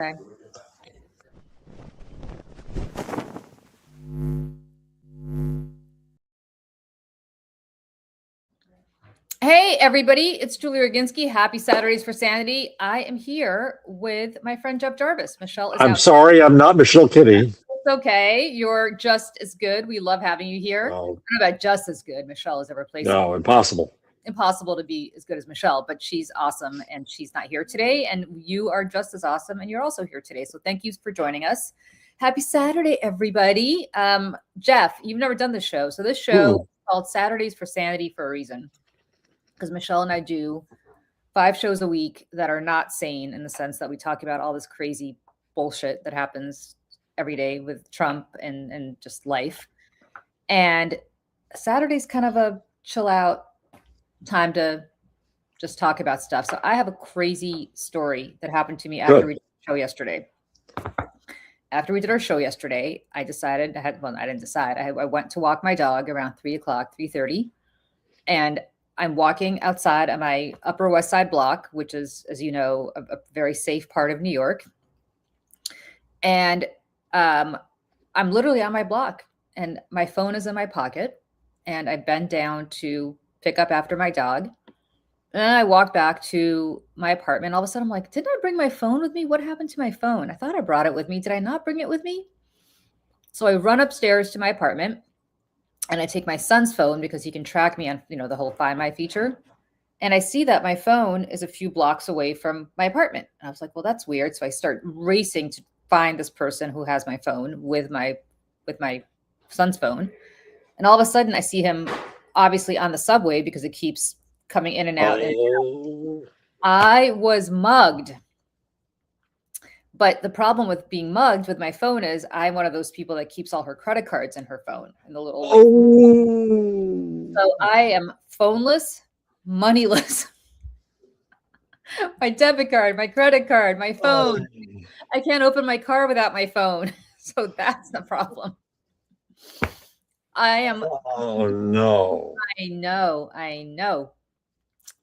Okay. Hey, everybody, it's Julie Roginski. Happy Saturdays for Sanity. I am here with my friend Jeff Jarvis. Michelle is I'm out. sorry, I'm not Michelle Kitty. It's okay. You're just as good. We love having you here. No, I don't know about just as good. Michelle is irreplaceable. no, impossible. Impossible to be as good as Michelle, but she's awesome and she's not here today. And you are just as awesome and you're also here today. So thank you for joining us. Happy Saturday, everybody. Jeff, you've never done this show. So this show is called Saturdays for Sanity for a reason. Because Michelle and I do 5 shows a week that are not sane in the sense that we talk about all this crazy bullshit that happens every day with Trump and just life. And Saturday's kind of a chill out time to just talk about stuff. So I have a crazy story that happened to me after we did the show yesterday. After we did our show yesterday, I decided I didn't decide. I went to walk my dog around 3 o'clock, 3:30, and I'm walking outside of my Upper West Side block, which is, as you know, a very safe part of New York. And I'm literally on my block and my phone is in my pocket and I bend down to pick up after my dog. And I walk back to my apartment. All of a sudden, I'm like, didn't I bring my phone with me? What happened to my phone? I thought I brought it with me. Did I not bring it with me? So I run upstairs to my apartment. And I take my son's phone because he can track me on, the whole Find My feature. And I see that my phone is a few blocks away from my apartment. And I was like, well, that's weird. So I start racing to find this person who has my phone with my son's phone. And all of a sudden I see him obviously on the subway because it keeps coming in and out. I was mugged. But the problem with being mugged with my phone is I'm one of those people that keeps all her credit cards in her phone in the little. So I am phoneless, moneyless. My debit card, my credit card, my phone. I can't open my car without my phone. So that's the problem. I am. Oh, no. I know.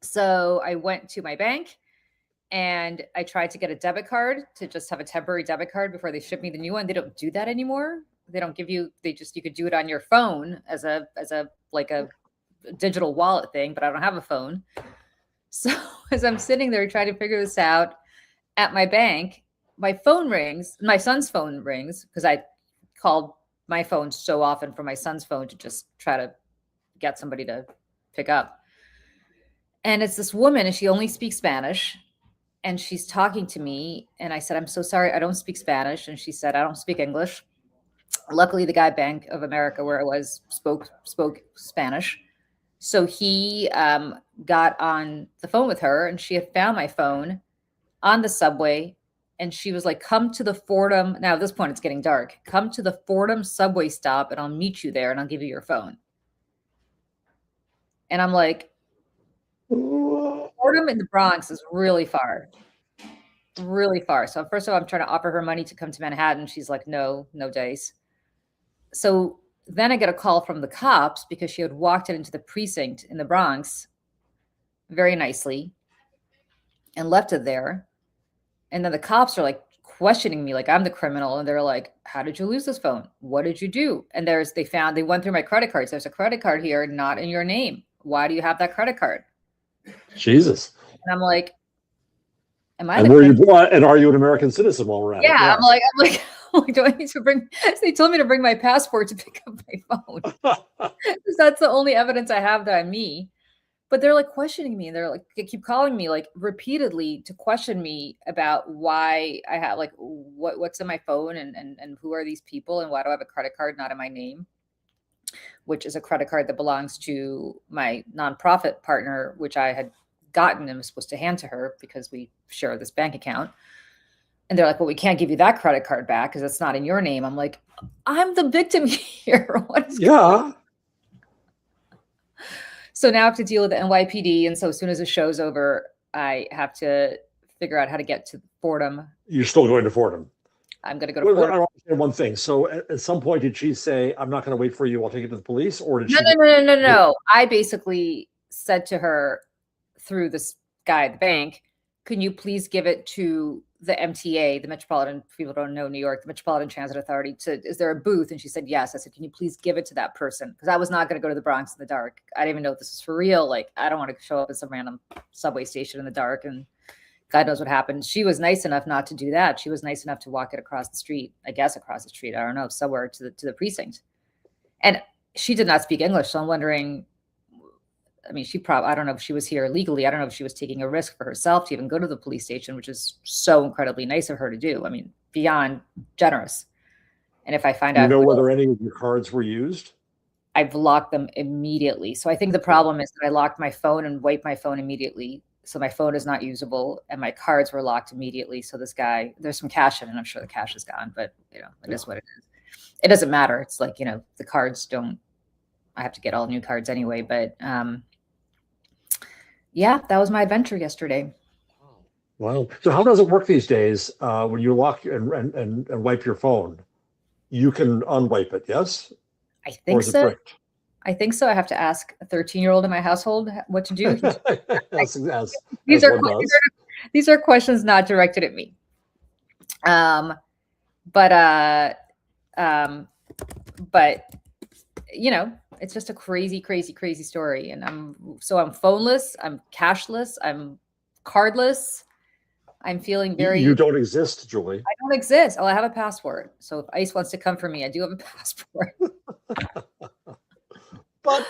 So I went to my bank. And I tried to get a debit card to just have a temporary debit card before they ship me the new one. They don't do that anymore. They don't give you, you could do it on your phone as a digital wallet thing, but I don't have a phone. So as I'm sitting there trying to figure this out at my bank, my phone rings, my son's phone rings because I called my phone so often from my son's phone to just try to get somebody to pick up. And it's this woman and she only speaks Spanish. And she's talking to me. And I said, I'm so sorry, I don't speak Spanish. And she said, I don't speak English. Luckily, the guy Bank of America where I was spoke Spanish. So he got on the phone with her and she had found my phone on the subway. And she was like, come to the Fordham. Now, at this point, it's getting dark. Come to the Fordham subway stop and I'll meet you there and I'll give you your phone. And I'm like, Fordham in the Bronx is really far. So first of all, I'm trying to offer her money to come to Manhattan. She's like, no dice. So then I get a call from the cops because she had walked it into the precinct in the Bronx very nicely and left it there. And then the cops are like questioning me like I'm the criminal. And they're like, how did you lose this phone? What did you do? And they went through my credit cards. There's a credit card here, not in your name. Why do you have that credit card? Jesus. And I'm like, am I? And are you an American citizen while we're at it? Yeah, I'm like, do I need to bring? They told me to bring my passport to pick up my phone. Because that's the only evidence I have that I'm me. But they're like questioning me. They're like, they keep calling me like repeatedly to question me about why I have like what's in my phone and who are these people and why do I have a credit card not in my name, which is a credit card that belongs to my nonprofit partner, which I had gotten and was supposed to hand to her because we share this bank account. And they're like, well, we can't give you that credit card back because it's not in your name. I'm like, I'm the victim here. Yeah. So now I have to deal with the NYPD. And so as soon as the show's over, I have to figure out how to get to Fordham. You're still going to Fordham? I'm going to go to Fordham. I want to say one thing. So at some point, did she say, I'm not going to wait for you, I'll take it to the police? Or did No. I basically said to her through this guy at the bank, can you please give it to the MTA, the Metropolitan, people don't know New York, the Metropolitan Transit Authority, is there a booth? And she said, yes. I said, can you please give it to that person? Because I was not going to go to the Bronx in the dark. I didn't even know if this was for real. Like, I don't want to show up at some random subway station in the dark and God knows what happened. She was nice enough not to do that. She was nice enough to walk it across the street, I guess across the street, I don't know, somewhere to the precinct. And she did not speak English. So I'm wondering, I mean, I don't know if she was here legally. I don't know if she was taking a risk for herself to even go to the police station, which is so incredibly nice of her to do. I mean, beyond generous. And if I find out, you know whether any of your cards were used? I've locked them immediately. So I think the problem is that I locked my phone and wiped my phone immediately. So my phone is not usable and my cards were locked immediately. So this guy, there's some cash in it. I'm sure the cash is gone, but you know, it is what it is. It doesn't matter. It's like, you know, the cards don't, I have to get all new cards anyway, but yeah, that was my adventure yesterday. Wow. So how does it work these days when you lock and wipe your phone? You can unwipe it, yes? I think so. I think so. I have to ask a 13-year-old in my household what to do. These are questions not directed at me. But you know, it's just a crazy, crazy, crazy story. And I'm phoneless, I'm cashless, I'm cardless. I'm feeling very. You don't exist, Julie. I don't exist. Oh, I have a passport. So if ICE wants to come for me, I do have a passport. But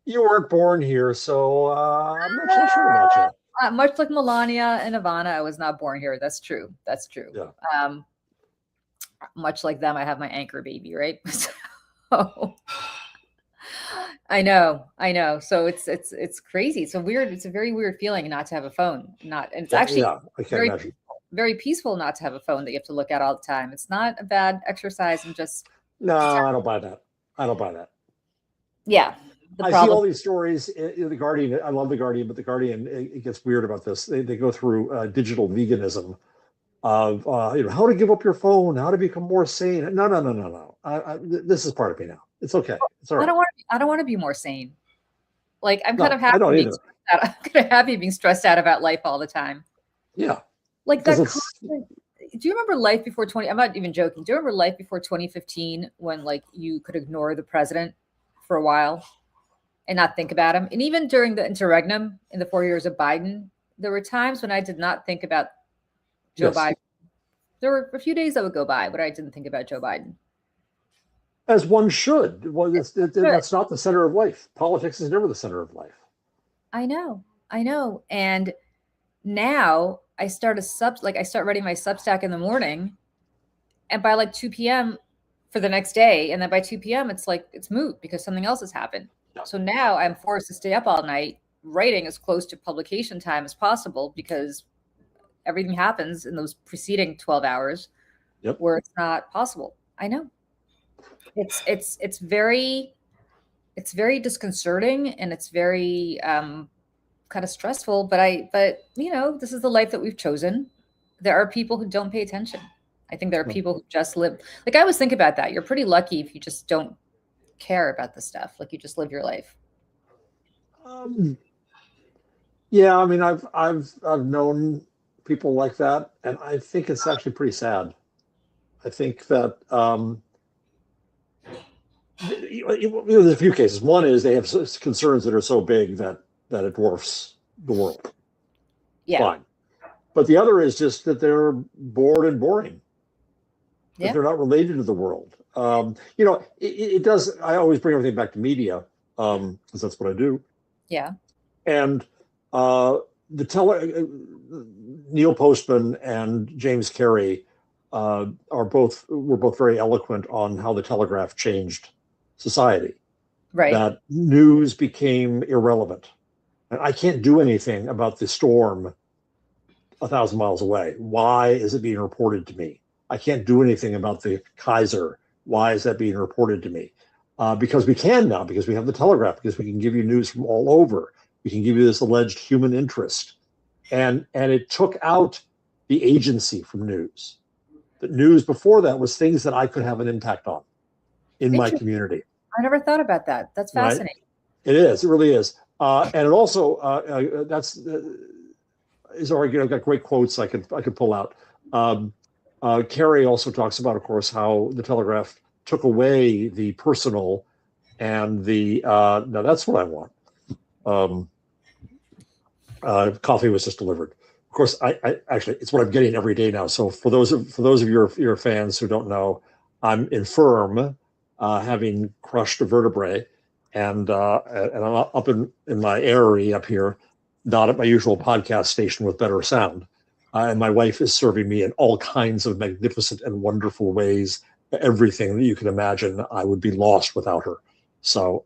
you weren't born here, so I'm not so sure about you. Much like Melania and Ivana, I was not born here. That's true. That's true. Yeah. Much like them, I have my anchor baby, right? So I know. So it's crazy. It's a very weird feeling not to have a phone. And it's actually very peaceful not to have a phone that you have to look at all the time. It's not a bad exercise. No, I don't buy that. Yeah. I see all these stories. The Guardian, I love the Guardian, but the Guardian, it gets weird about this. They go through digital veganism of how to give up your phone, how to become more sane. No. This is part of me now. It's okay. It's all right. I don't want to be more sane. Like I'm kind of happy. I'm kind of happy being stressed out about life all the time. Yeah. Like that. Do you remember life before 20? I'm not even joking. Do you remember life before 2015 when like you could ignore the president for a while and not think about him? And even during the interregnum in the 4 years of Biden, there were times when I did not think about Joe Biden. There were a few days that would go by, but I didn't think about Joe Biden. As one should. Well, that's not the center of life. Politics is never the center of life. I know. And now I start writing my Substack in the morning, and by like 2 p.m. for the next day, and then by 2 p.m. it's moot because something else has happened. Yeah. So now I'm forced to stay up all night writing as close to publication time as possible because everything happens in those preceding 12 hours where it's not possible. I know. It's very disconcerting and it's very kind of stressful, but you know, this is the life that we've chosen. There are people who don't pay attention. I think there are people who just live. Like I always think about that. You're pretty lucky if you just don't care about the stuff. Like you just live your life. Yeah, I mean, I've known people like that, and I think it's actually pretty sad. I think that there's a few cases. One is they have concerns that are so big that it dwarfs the world. Yeah. Fine. But the other is just that they're bored and boring. That they're not related to the world. It does. I always bring everything back to media because that's what I do. Yeah. And Neil Postman and James Carey were both very eloquent on how the telegraph changed society. Right. That news became irrelevant. And I can't do anything about the storm 1,000 miles away. Why is it being reported to me? I can't do anything about the Kaiser. Why is that being reported to me? Because we can now, because we have the telegraph, because we can give you news from all over. We can give you this alleged human interest. And it took out the agency from news. The news before that was things that I could have an impact on in my community. I never thought about that. That's fascinating. Right? It is. It really is. And it also, I've got great quotes I could pull out. Carrie also talks about, of course, how the telegraph took away the personal and the now that's what I want. Coffee was just delivered. Of course, I actually it's what I'm getting every day now. So for those of your fans who don't know, I'm infirm, having crushed a vertebrae, and I'm up in my airy up here, not at my usual podcast station with better sound. And my wife is serving me in all kinds of magnificent and wonderful ways. Everything that you can imagine, I would be lost without her. So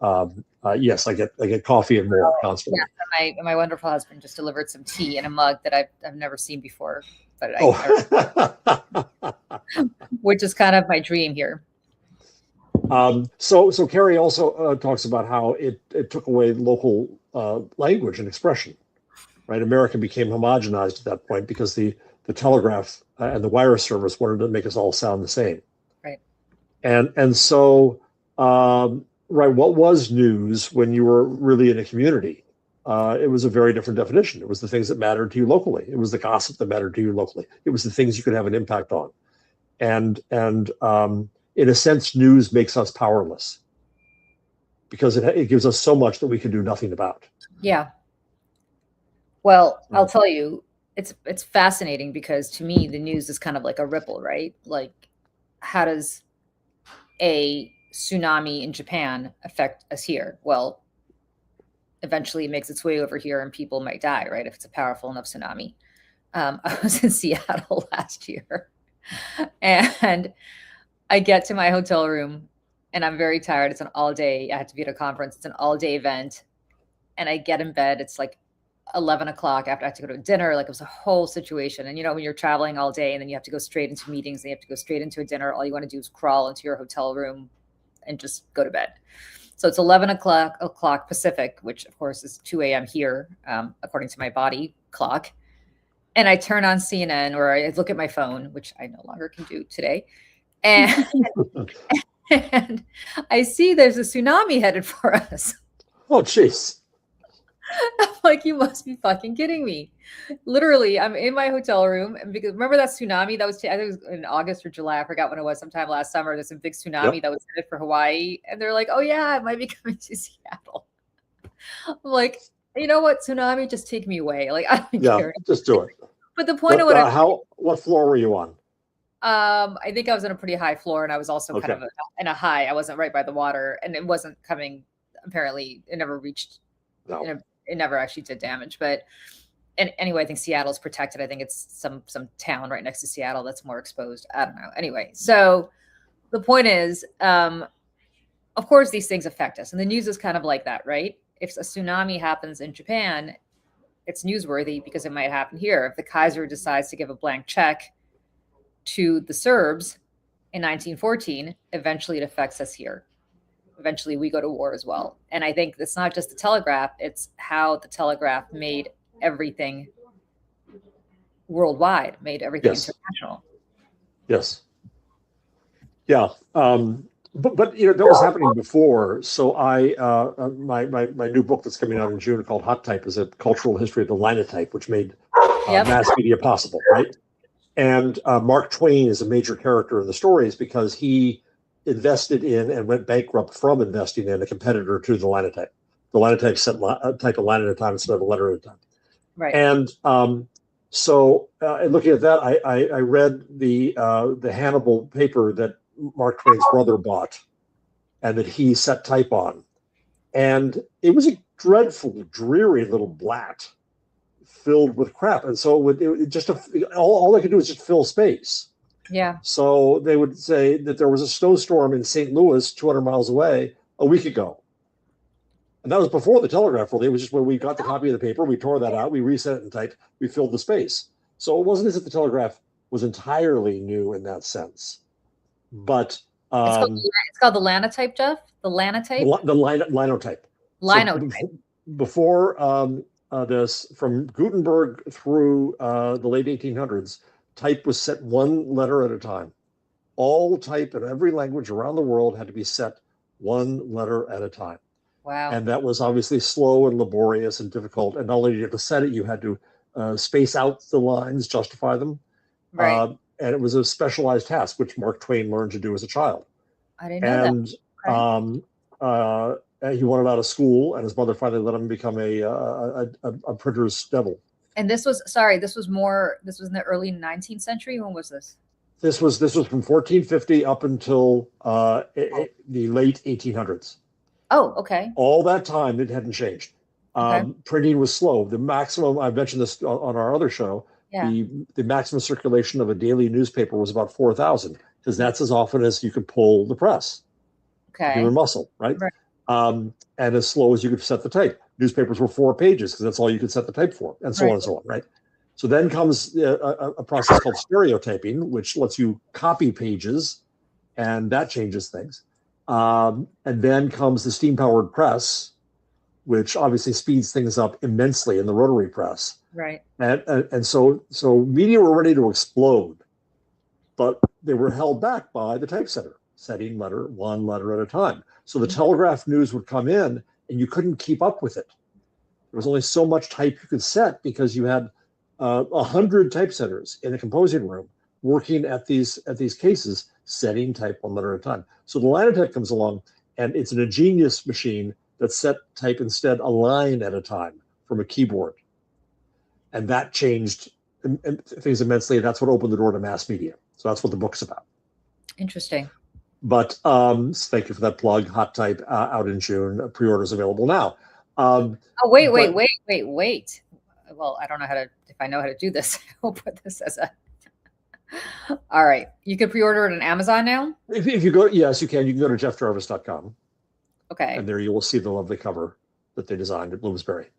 yes, I get coffee and more constantly. Yeah, my wonderful husband just delivered some tea in a mug that I've never seen before, but which is kind of my dream here. So Carrie also talks about how it took away local language and expression. Right, America became homogenized at that point because the telegraph and the wire service wanted to make us all sound the same. Right. And so right, what was news when you were really in a community? It was a very different definition. It was the things that mattered to you locally. It was the gossip that mattered to you locally. It was the things you could have an impact on. And in a sense, news makes us powerless because it gives us so much that we can do nothing about. Yeah. Well, I'll tell you, it's fascinating because to me, the news is kind of like a ripple, right? Like, how does a tsunami in Japan affect us here? Well, eventually it makes its way over here and people might die, right? If it's a powerful enough tsunami. I was in Seattle last year and I get to my hotel room and I'm very tired. It's an all day. I had to be at a conference. It's an all day event. And I get in bed. It's like 11 o'clock after I had to go to dinner. Like, it was a whole situation. And, you know, when you're traveling all day and then you have to go straight into meetings and you have to go straight into a dinner, all you want to do is crawl into your hotel room and just go to bed. So it's 11 o'clock Pacific, which of course is 2 a.m. here, according to my body clock. And I turn on CNN, or I look at my phone, which I no longer can do today. And, and I see there's a tsunami headed for us. Oh, jeez. I'm like, you must be fucking kidding me. Literally, I'm in my hotel room. And because remember that tsunami that was, I think it was in August or July, I forgot when it was, sometime last summer, there's a big tsunami that was headed for Hawaii. And they're like, oh yeah, it might be coming to Seattle. I'm like, you know what, tsunami, just take me away. Like, I don't care. Just do it. But the point of what floor were you on? I think I was on a pretty high floor, and I was also kind of in a high. I wasn't right by the water, and it wasn't coming. Apparently, it never reached. No. It never actually did damage. But anyway, I think Seattle's protected. I think it's some town right next to Seattle that's more exposed. I don't know. Anyway, so the point is, of course, these things affect us, and the news is kind of like that, right? If a tsunami happens in Japan, it's newsworthy because it might happen here. If the Kaiser decides to give a blank check to the Serbs in 1914, eventually it affects us here. Eventually we go to war as well. And I think it's not just the telegraph, it's how the telegraph made everything worldwide, made everything international. Yes. Yeah. But you know, that was happening before. So my new book that's coming out in June called Hot Type is a cultural history of the linotype, which made mass media possible, right? And Mark Twain is a major character in the stories because he invested in and went bankrupt from investing in a competitor to the linotype. The linotype sent a type of line at a time instead of a letter at a time. Right. And so looking at that, I read the Hannibal paper that Mark Twain's brother bought and that he set type on. And it was a dreadful, dreary little blat filled with crap. And so it just all they could do is just fill space. Yeah. So they would say that there was a snowstorm in St. Louis, 200 miles away, a week ago. And that was before the telegraph rule. It was just when we got the copy of the paper, we tore that out, we reset it and typed, we filled the space. So it wasn't as if the telegraph was entirely new in that sense. But it's called the linotype, Jeff. The linotype. The linotype. Linotype. So before this, from Gutenberg through the late 1800s, type was set one letter at a time. All type in every language around the world had to be set one letter at a time. Wow. And that was obviously slow and laborious and difficult. And not only did you have to set it, you had to space out the lines, justify them. Right. And it was a specialized task, which Mark Twain learned to do as a child. I didn't know that. And Okay. he wanted out of school, and his mother finally let him become a printer's devil. And this was, sorry, this was in the early 19th century. When was this? This was from 1450 up until the late 1800s. Oh, okay. All that time, it hadn't changed. Okay. Printing was slow. The maximum, I mentioned this on our other show, Yeah. the maximum circulation of a daily newspaper was about 4,000, because that's as often as you could pull the press. Okay. Human muscle, right? And as slow as you could set the type. Newspapers were 4 pages because that's all you could set the type for, and so on and so on, right? So then comes a process called stereotyping, which lets you copy pages, and that changes things. And then comes the steam-powered press, which obviously speeds things up immensely in the rotary press. Right. And so media were ready to explode, but they were held back by the typesetter, setting one letter at a time. So the telegraph news would come in, and you couldn't keep up with it. There was only so much type you could set because you had 100 typesetters in a composing room working at these cases, setting type one letter at a time. So the Linotype comes along, and it's an ingenious machine that set type instead a line at a time from a keyboard. And that changed things immensely. That's what opened the door to mass media. So that's what the book's about. Interesting. But thank you for that plug. Hot Type out in June. Pre-orders available now. Wait. Well, I don't know if I know how to do this. I'll put this as a. All right. You can pre-order it on Amazon now? If you go, yes, you can. You can go to jeffjarvis.com. Okay. And there you will see the lovely cover that they designed at Bloomsbury.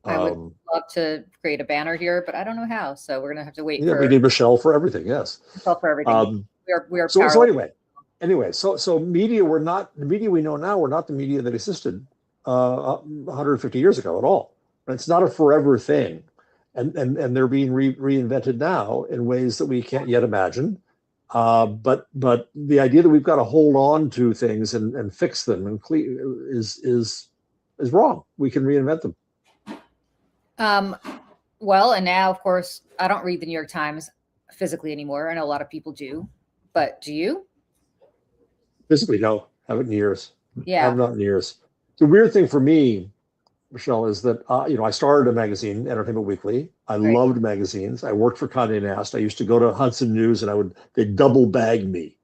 I would love to create a banner here, but I don't know how. So we're going to have to wait. Yeah, we need Michelle for everything. Yes. Michelle for everything. We are so anyway, so media were not the media we know now were not the media that existed 150 years ago at all. It's not a forever thing, and they're being reinvented now in ways that we can't yet imagine. But the idea that we've got to hold on to things and fix them is wrong. We can reinvent them. Well, and now, of course, I don't read the New York Times physically anymore. I know a lot of people do, but do you? Physically, no. Haven't in years. Yeah. Have not in years. The weird thing for me, Michelle, is that I started a magazine, Entertainment Weekly. I loved magazines. I worked for Condé Nast. I used to go to Hudson News, and they'd double bag me,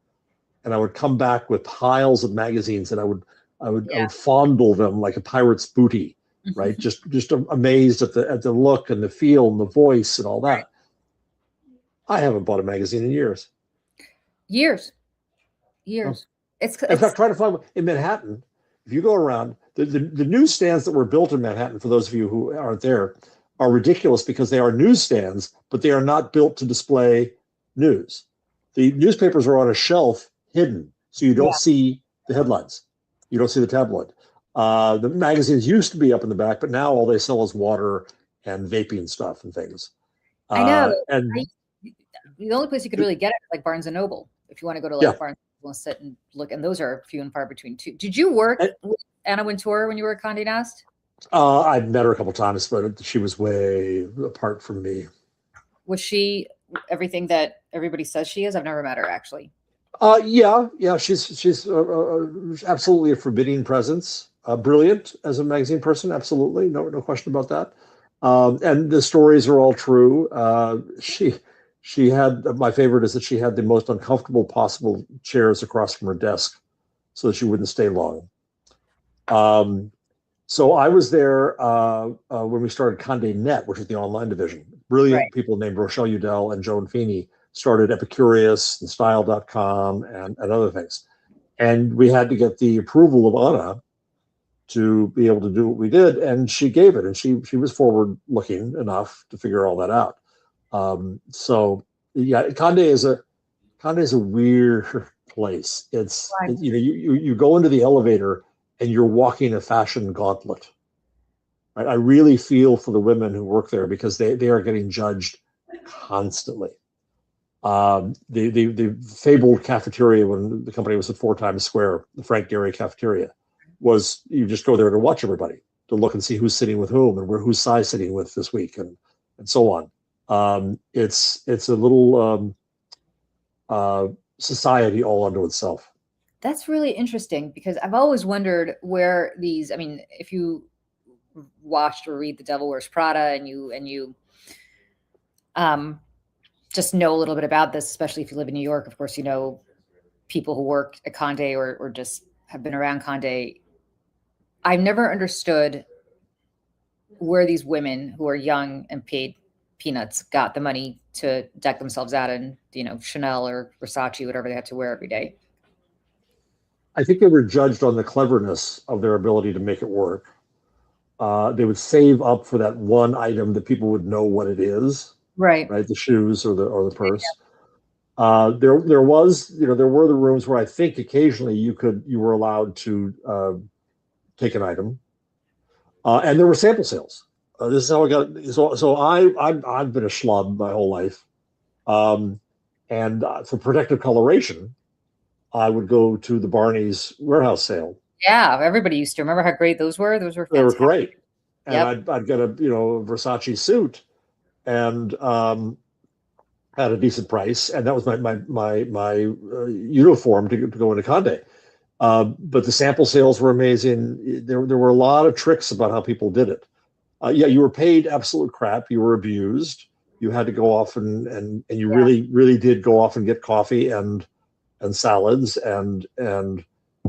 and I would come back with piles of magazines, and I would fondle them like a pirate's booty, right? just amazed at the look and the feel and the voice and all that. I haven't bought a magazine in years. Years. Oh. In fact, try to find in Manhattan. If you go around, the newsstands that were built in Manhattan, for those of you who aren't there, are ridiculous because they are newsstands, but they are not built to display news. The newspapers are on a shelf hidden, so you don't see the headlines. You don't see the tabloid. The magazines used to be up in the back, but now all they sell is water and vaping stuff and things. I know. The only place you could really get it is like Barnes & Noble. If you want to go to Barnes & Noble and sit and look, and those are few and far between too. Did you work with Anna Wintour when you were at Condé Nast? I've met her a couple of times, but she was way apart from me. Was she everything that everybody says she is? I've never met her, actually. Yeah. She's absolutely a forbidding presence. Brilliant as a magazine person, absolutely, no question about that. And the stories are all true. She had, my favorite is that she had the most uncomfortable possible chairs across from her desk so that she wouldn't stay long. So I was there when we started Condé Net, which is the online division. Brilliant people named Rochelle Udell and Joan Feeney started Epicurious and Style.com and other things. And we had to get the approval of Anna to be able to do what we did. And she gave it. And she was forward looking enough to figure all that out. So yeah, Condé is a weird place. It's you go into the elevator and you're walking a fashion gauntlet. Right? I really feel for the women who work there because they are getting judged constantly. The fabled cafeteria when the company was at 4 Times Square, the Frank Gehry cafeteria, was you just go there to watch everybody, to look and see who's sitting with whom and who's size sitting with this week. And and so on. It's a little uh, society all unto itself. That's really interesting because I've always wondered where these, I mean, if you watched or read The Devil Wears Prada and you um just know a little bit about this, especially if you live in New York, of course, you know people who work at Condé or just have been around Condé. I've never understood where these women who are young and paid peanuts got the money to deck themselves out in, you know, Chanel or Versace, whatever they had to wear every day. I think they were judged on the cleverness of their ability to make it work. They would save up for that one item that people would know what it is, Right. right? The shoes or the purse. There was, there were the rooms where I think occasionally you were allowed to take an item, and there were sample sales. This is how I got. So I've been a schlub my whole life, um, and for protective coloration, I would go to the Barney's warehouse sale. Yeah, everybody used to remember how great those were. Those were They were fantastic. great, and Yep. I'd get a Versace suit, and at a decent price, and that was my uniform to go into Conde. But the sample sales were amazing. There were a lot of tricks about how people did it. Yeah, you were paid absolute crap. You were abused. You had to go off and you Yeah. really did go off and get coffee and salads and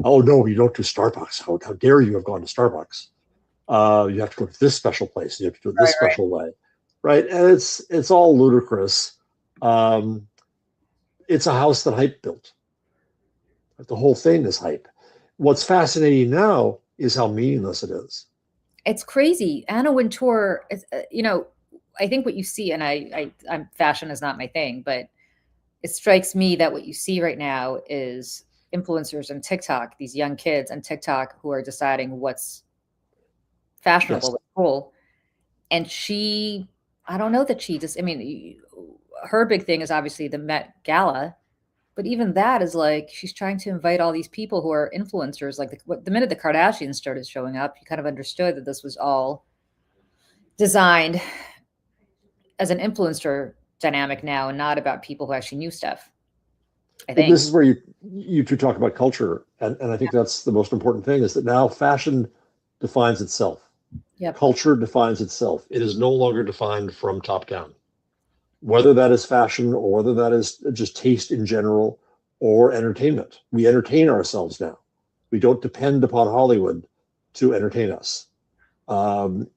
oh no, you don't do Starbucks. How dare you have gone to Starbucks? You have to go to this special place. You have to do it this Right, right. special way, right? And it's all ludicrous. Um, it's a house that hype built. The whole thing is hype. What's fascinating now is how meaningless it is. It's crazy. Anna Wintour, you know, I think what you see, and I'm fashion is not my thing, but it strikes me that what you see right now is influencers on TikTok, these young kids on TikTok who are deciding what's Yes. fashionable, what's cool. And she, I don't know that she just, I mean, her big thing is obviously the Met Gala, but even that is like she's trying to invite all these people who are influencers. Like the minute the Kardashians started showing up, you kind of understood that this was all designed as an influencer dynamic now and not about people who actually knew stuff, I think. This is where you two talk about culture, and I think that's the most important thing is that now fashion defines itself. Yep. Culture defines itself. It is no longer defined from top down. Whether that is fashion or whether that is just taste in general or entertainment. We entertain ourselves now. We don't depend upon Hollywood to entertain us. Um,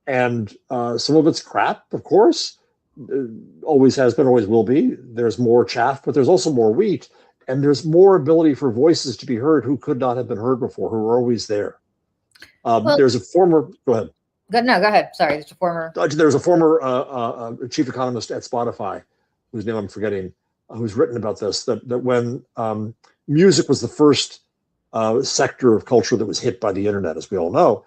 and some of it's crap, of course. Always has been, always will be. There's more chaff, but there's also more wheat, and there's more ability for voices to be heard who could not have been heard before, who are always there. Well, There's a former. Go ahead. no, go ahead. Sorry, it's a former. There's a former chief economist at Spotify, whose name I'm forgetting, who's written about this. That when music was the first sector of culture that was hit by the internet, as we all know,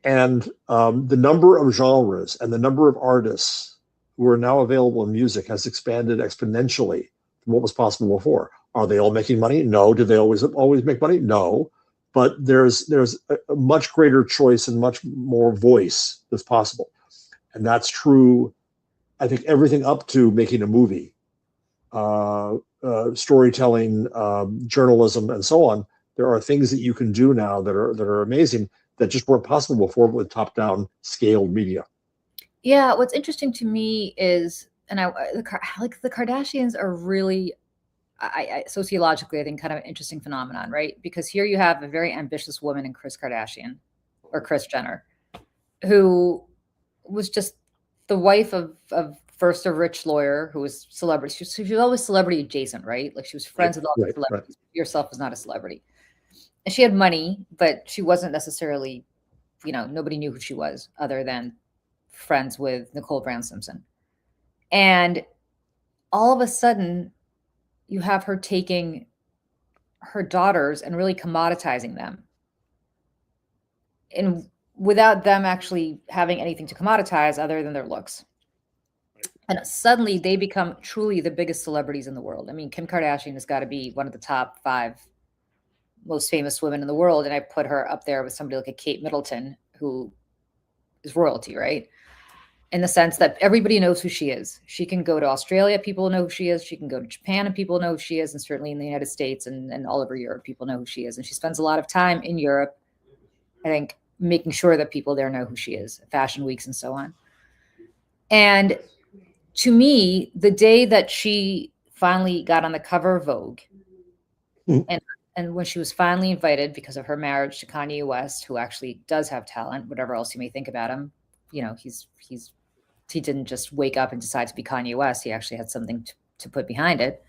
and the number of genres and the number of artists who are now available in music has expanded exponentially from what was possible before. Are they all making money? No. Did they always make money? No. But there's a much greater choice and much more voice that's possible, and that's true. I think everything up to making a movie, storytelling, journalism, and so on. There are things that you can do now that are amazing that just weren't possible before with top-down scaled media. Yeah, what's interesting to me is, and like the Kardashians are really, sociologically, I think, kind of an interesting phenomenon, right? Because here you have a very ambitious woman in Kris Kardashian or Kris Jenner, who was just the wife of first a rich lawyer who was celebrity. She was always celebrity adjacent, right? Like she was friends with all the Right. celebrities. Yourself was not a celebrity. And she had money, but she wasn't necessarily, you know, nobody knew who she was other than friends with Nicole Brown Simpson. And all of a sudden, you have her taking her daughters and really commoditizing them. And without them actually having anything to commoditize other than their looks. And suddenly they become truly the biggest celebrities in the world. I mean, Kim Kardashian has got to be one of the top 5 most famous women in the world. And I put her up there with somebody like a Kate Middleton, who is royalty, right? in the sense that everybody knows who she is. She can go to Australia, people know who she is. She can go to Japan and people know who she is. And certainly in the United States and all over Europe, people know who she is. And she spends a lot of time in Europe, I think, making sure that people there know who she is, fashion weeks and so on. And to me, the day that she finally got on the cover of Vogue, and when she was finally invited because of her marriage to Kanye West, who actually does have talent, whatever else you may think about him, you know, he didn't just wake up and decide to be Kanye West. He actually had something to put behind it.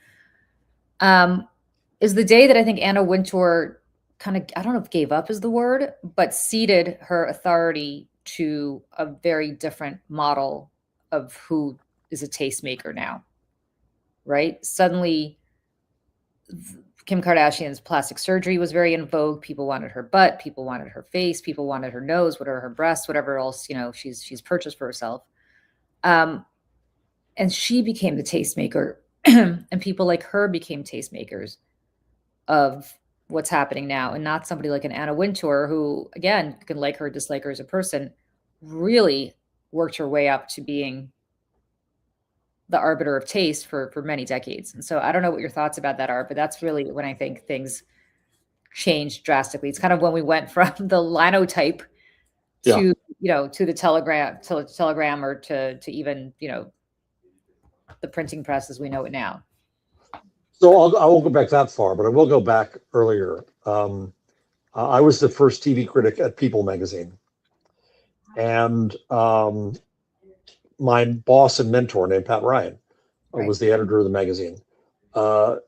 Is the day that I think Anna Wintour kind of, I don't know if gave up is the word, but ceded her authority to a very different model of who is a tastemaker now, right? Suddenly, Kim Kardashian's plastic surgery was very in vogue. People wanted her butt, people wanted her face, people wanted her nose, whatever, her breasts, whatever else, you know, she's purchased for herself. And she became the tastemaker, and people like her became tastemakers of what's happening now, and not somebody like an Anna Wintour, who, again, you can like her, dislike her as a person, really worked her way up to being the arbiter of taste for many decades. And so I don't know what your thoughts about that are, but that's really when I think things changed drastically. It's kind of when we went from the linotype to, to the telegram or to even, the printing press as we know it now. So I won't go back that far, but I will go back earlier. I was the first TV critic at People magazine. And my boss and mentor named Pat Ryan was the editor of the magazine. I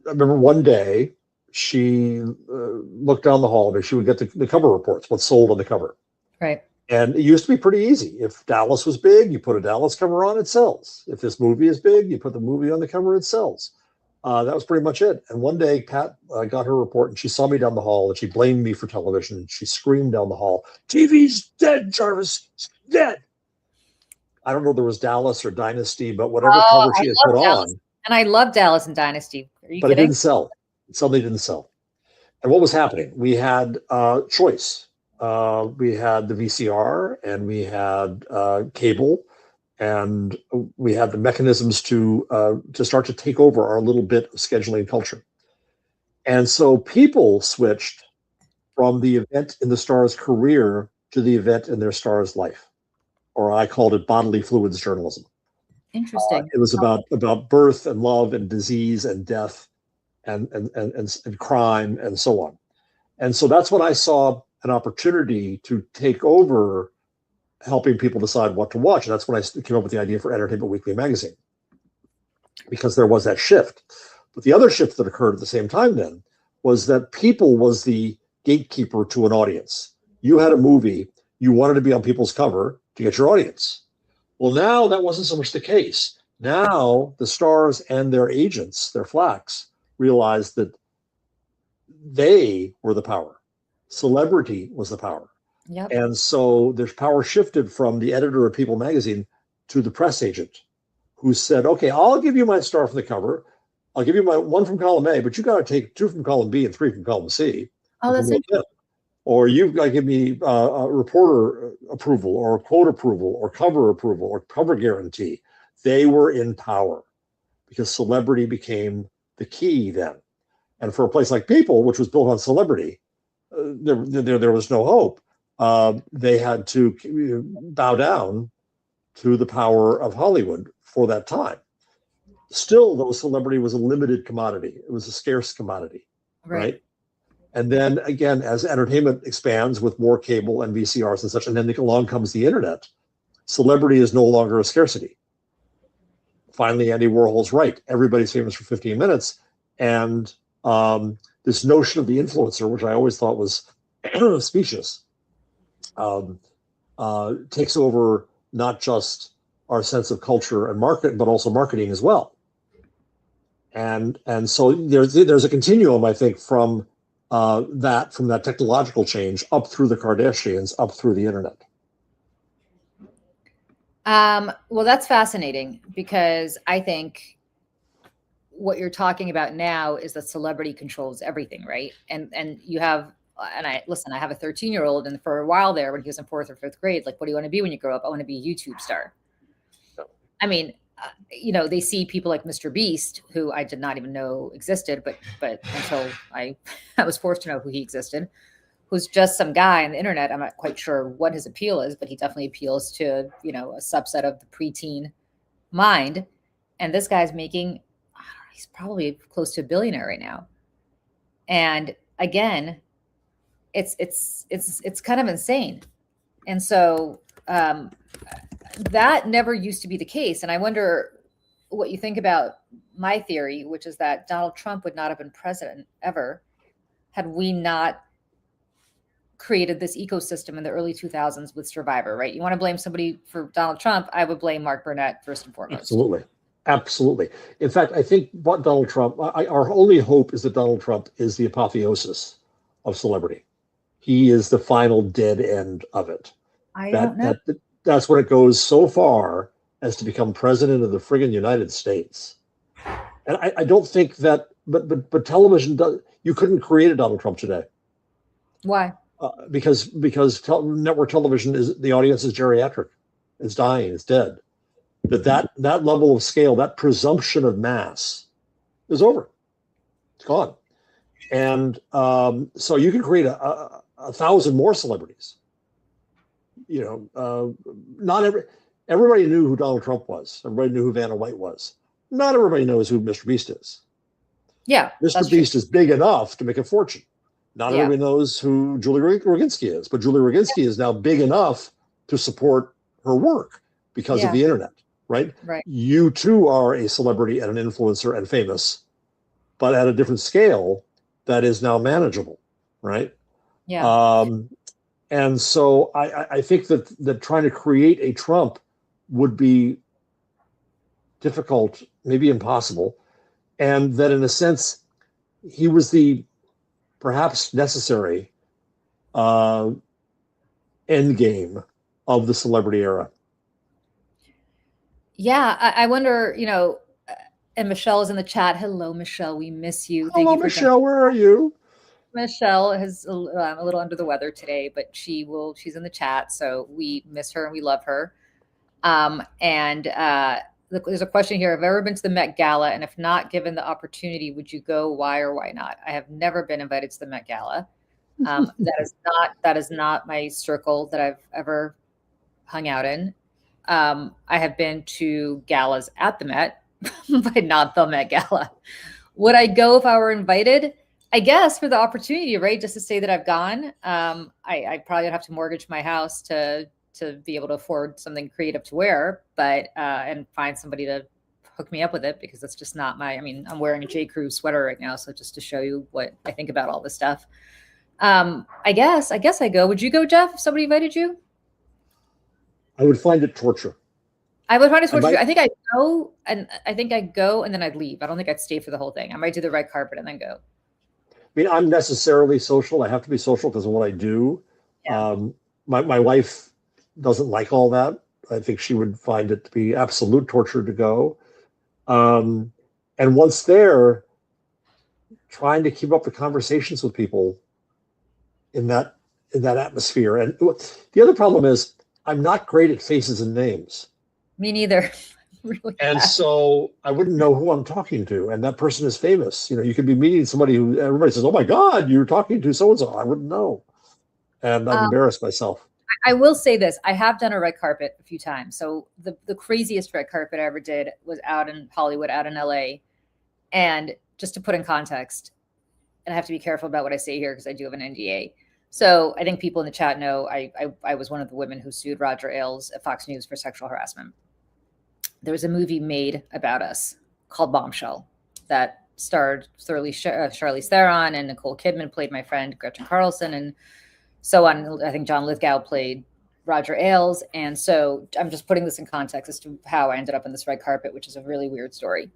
remember one day she looked down the hall and she would get the cover reports, what's sold on the cover. Right. And it used to be pretty easy. If Dallas was big, you put a Dallas cover on, it sells. If this movie is big, you put the movie on the cover, it sells. That was pretty much it. And one day, Pat got her report and she saw me down the hall and she blamed me for television. And she screamed down the hall, "TV's dead, Jarvis, it's dead." I don't know if there was Dallas or Dynasty, but whatever cover she had put Dallas. on. And I love Dallas and Dynasty. Are you but kidding? It didn't sell. It suddenly didn't sell. And what was happening? We had choice. We had the VCR and we had cable, and we had the mechanisms to start to take over our little bit of scheduling culture. And so people switched from the event in the star's career to the event in their star's life, or I called it bodily fluids journalism. Interesting. It was about birth and love and disease and death and crime and so on. And so that's when I saw an opportunity to take over helping people decide what to watch. And that's when I came up with the idea for Entertainment Weekly magazine, because there was that shift. But the other shift that occurred at the same time then was that People was the gatekeeper to an audience. You had a movie, you wanted to be on People's cover to get your audience. Well, now that wasn't so much the case. Now the stars and their agents, their flacks, realized that they were the power. Celebrity was the power. Yep. And so their power shifted from the editor of People magazine to the press agent, who said, "Okay, I'll give you my star from the cover. I'll give you my one from column A, but you got to take 2 from column B and 3 from column C. Oh, that's interesting. Or you've got to give me a reporter approval or a quote approval or cover guarantee." They were in power because celebrity became the key then. And for a place like People, which was built on celebrity, there was no hope. They had to bow down to the power of Hollywood for that time. Still, though, celebrity was a limited commodity. It was a scarce commodity, right? And then again, as entertainment expands with more cable and VCRs and such, and then along comes the internet, celebrity is no longer a scarcity. Finally, Andy Warhol's right. Everybody's famous for 15 minutes. And this notion of the influencer, which I always thought was specious, takes over not just our sense of culture and market, but also marketing as well. And so there's a continuum, I think, from that technological change up through the Kardashians, up through the internet. Well, that's fascinating, because I think what you're talking about now is that celebrity controls everything, right? And you have and I have a 13-year-old, and for a while there, when he was in 4th or 5th grade, like, what do you want to be when you grow up? I want to be a YouTube star. I mean, they see people like Mr. Beast, who I did not even know existed, but until I was forced to know who he existed, who's just some guy on the internet. I'm not quite sure what his appeal is, but he definitely appeals to, a subset of the preteen mind. And this guy's making, he's probably close to a billionaire right now. And again, it's kind of insane. And so that never used to be the case. And I wonder what you think about my theory, which is that Donald Trump would not have been president ever had we not created this ecosystem in the early 2000s with Survivor, right? You want to blame somebody for Donald Trump, I would blame Mark Burnett first and foremost. Absolutely. In fact, I think what Donald Trump, our only hope is that Donald Trump is the apotheosis of celebrity. He is the final dead end of it. I don't know. That's when it goes so far as to become president of the friggin' United States. And I don't think that, but television does. You couldn't create a Donald Trump today. Why? Because network television the audience is geriatric, it's dying, it's dead. That level of scale, that presumption of mass, is over. It's gone. And so you can create a 1,000 more celebrities. Not everybody knew who Donald Trump was. Everybody knew who Vanna White was. Not everybody knows who Mr. Beast is. Yeah, Mr. Beast is big enough to make a fortune. Not everybody knows who Julie Roginski is, but Julie Roginski is now big enough to support her work because of the internet, right? Right. You too are a celebrity and an influencer and famous, but at a different scale that is now manageable, right? Yeah. And so I think that trying to create a Trump would be difficult, maybe impossible, and that in a sense, he was the perhaps necessary end game of the celebrity era. Yeah, I wonder, and Michelle is in the chat. Hello, Michelle. We miss you. Hello, Michelle. Where are you? Michelle is a little under the weather today, but she's in the chat. So we miss her and we love her. And there's a question here. Have I ever been to the Met Gala? And if not, given the opportunity, would you go? Why or why not? I have never been invited to the Met Gala. That is not my circle that I've ever hung out in. I have been to galas at the Met, but not the Met Gala. Would I go if I were invited? I guess for the opportunity, right? Just to say that I've gone. I probably would have to mortgage my house to be able to afford something creative to wear, but and find somebody to hook me up with it, because that's just not I'm wearing a J. Crew sweater right now. So just to show you what I think about all this stuff. I guess I go. Would you go, Jeff, if somebody invited you? I would find it torture. I would find it torture. I think I'd go and then I'd leave. I don't think I'd stay for the whole thing. I might do the red carpet and then go. I mean, I'm necessarily social. I have to be social because of what I do. Yeah. My wife doesn't like all that. I think she would find it to be absolute torture to go. And once there, trying to keep up the conversations with people in that atmosphere. And the other problem is I'm not great at faces and names. Me neither. Really and bad. So I wouldn't know who I'm talking to. And that person is famous. You could be meeting somebody who everybody says, oh my God, you're talking to so-and-so. I wouldn't know. And I'd embarrass myself. I will say this. I have done a red carpet a few times. So the craziest red carpet I ever did was out in Hollywood, out in LA. And just to put in context, and I have to be careful about what I say here because I do have an NDA. So I think people in the chat know I was one of the women who sued Roger Ailes at Fox News for sexual harassment. There was a movie made about us called Bombshell that starred Charlize Theron, and Nicole Kidman played my friend Gretchen Carlson, and so on. I think John Lithgow played Roger Ailes. And so I'm just putting this in context as to how I ended up in this red carpet, which is a really weird story.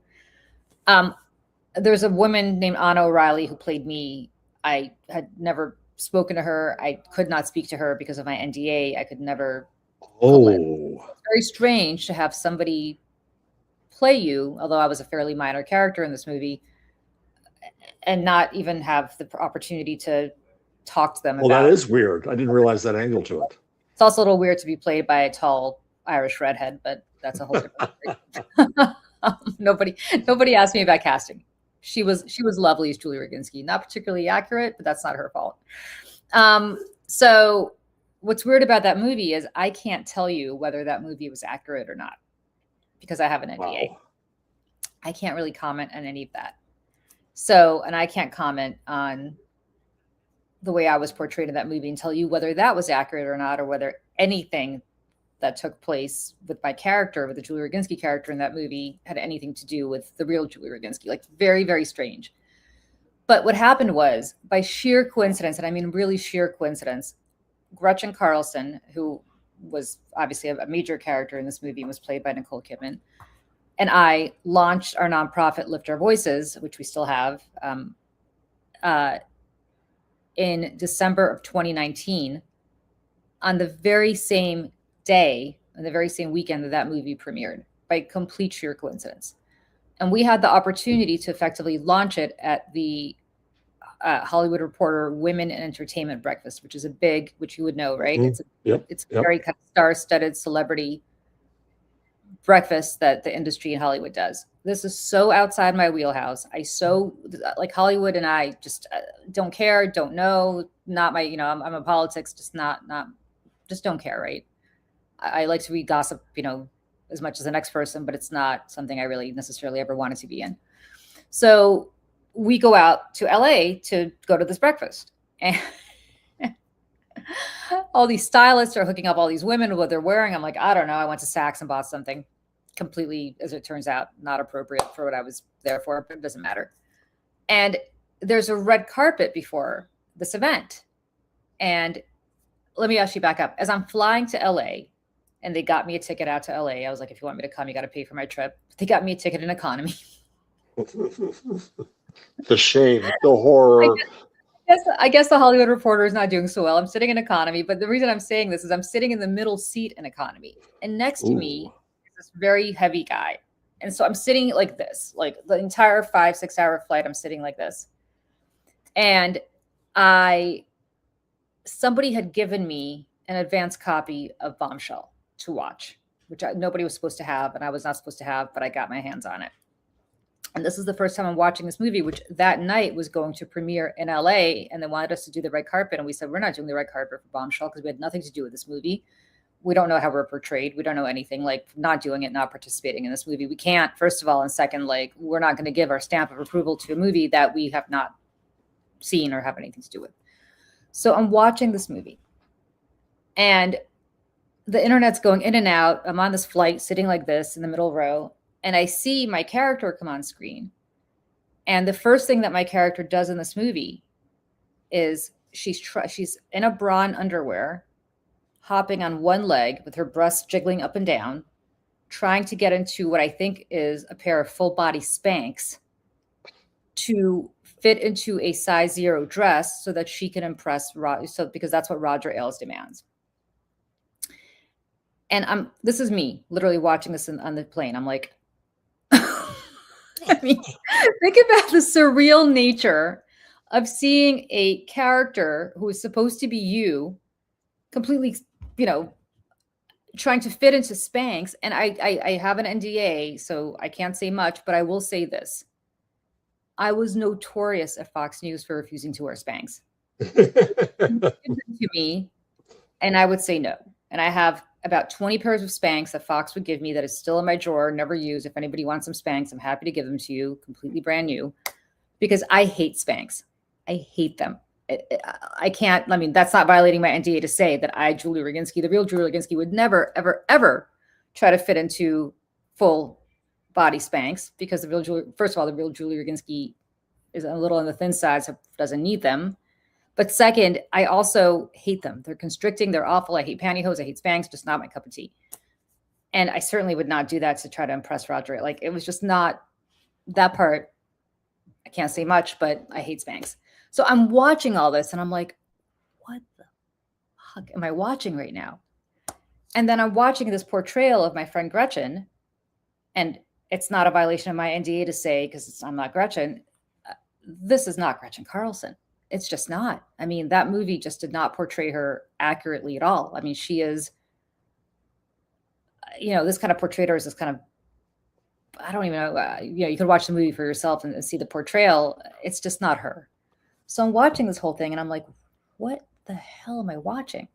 There's a woman named Anna O'Reilly who played me. I had never spoken to her. I could not speak to her because of my NDA. I could never. It's very strange to have somebody play you, although I was a fairly minor character in this movie, and not even have the opportunity to talk to them Well, about. that is weird. I didn't realize that angle to it. It's also a little weird to be played by a tall Irish redhead, but that's a whole different story. Nobody asked me about casting. She was lovely as Julie Roginski. Not particularly accurate, but that's not her fault. So what's weird about that movie is I can't tell you whether that movie was accurate or not because I have an NDA. Wow. I can't really comment on any of that. So, and I can't comment on the way I was portrayed in that movie and tell you whether that was accurate or not, or whether anything that took place with my character, with the Julie Roginski character in that movie, had anything to do with the real Julie Roginski. Like, very, very strange. But what happened was, by sheer coincidence, and I mean really sheer coincidence, Gretchen Carlson, who was obviously a major character in this movie and was played by Nicole Kidman, and I launched our nonprofit Lift Our Voices, which we still have, in December of 2019, on the very same day, on the very same weekend that movie premiered, by complete sheer coincidence. And we had the opportunity to effectively launch it at the Hollywood Reporter Women in Entertainment Breakfast, which is a big, which you would know, right? Mm-hmm. It's a very kind of star-studded celebrity breakfast that the industry in Hollywood does. This is so outside my wheelhouse. Like Hollywood and I just don't care, don't know, not my, I'm a politics, just don't care, right? I like to read gossip, as much as the next person, but it's not something I really necessarily ever wanted to be in. So we go out to LA to go to this breakfast. And all these stylists are hooking up all these women with what they're wearing. I'm like, I don't know. I went to Saks and bought something completely, as it turns out, not appropriate for what I was there for, but it doesn't matter. And there's a red carpet before this event. And let me actually back up. As I'm flying to LA, and they got me a ticket out to LA, I was like, if you want me to come, you got to pay for my trip. They got me a ticket in economy. The shame, the horror. I guess the Hollywood Reporter is not doing so well. I'm sitting in economy, but the reason I'm saying this is I'm sitting in the middle seat in economy, and next to me is this very heavy guy. And so I'm sitting like this, like the entire 5-6 hour flight, I'm sitting like this. And somebody had given me an advance copy of Bombshell to watch, which nobody was supposed to have, and I was not supposed to have, but I got my hands on it. And this is the first time I'm watching this movie, which that night was going to premiere in LA, and they wanted us to do the red carpet. And we said, we're not doing the red carpet for Bombshell because we had nothing to do with this movie. We don't know how we're portrayed. We don't know anything, like not doing it, not participating in this movie. We can't, first of all, and second, like we're not going to give our stamp of approval to a movie that we have not seen or have anything to do with. So I'm watching this movie, and the internet's going in and out. I'm on this flight sitting like this in the middle row, and I see my character come on screen. And the first thing that my character does in this movie is she's in a bra and underwear, hopping on one leg with her breasts jiggling up and down, trying to get into what I think is a pair of full body Spanx to fit into a size 0 dress so that she can impress Roger. So because that's what Roger Ailes demands. And this is me literally watching this on the plane. I'm like, I mean, think about the surreal nature of seeing a character who is supposed to be you completely, trying to fit into Spanx. And I have an NDA, so I can't say much, but I will say this. I was notorious at Fox News for refusing to wear Spanx. To me, and I would say no. And I have about 20 pairs of Spanx that Fox would give me that is still in my drawer, never used. If anybody wants some Spanx, I'm happy to give them to you, completely brand new, because I hate Spanx. I hate them. I can't, that's not violating my NDA to say that Julie Roginski, the real Julie Roginski, would never, ever, ever try to fit into full body Spanx, because first of all, the real Julie Roginski is a little on the thin side, so doesn't need them. But second, I also hate them. They're constricting. They're awful. I hate pantyhose. I hate Spanx. Just not my cup of tea. And I certainly would not do that to try to impress Roger. Like, it was just not that part. I can't say much, but I hate Spanx. So I'm watching all this and I'm like, what the fuck am I watching right now? And then I'm watching this portrayal of my friend Gretchen, and it's not a violation of my NDA to say, because I'm not Gretchen, this is not Gretchen Carlson. It's just not. I mean, that movie just did not portray her accurately at all. I mean, she is, this kind of portrayed her as this kind of, I don't even know, you could watch the movie for yourself and see the portrayal. It's just not her. So I'm watching this whole thing and I'm like, what the hell am I watching?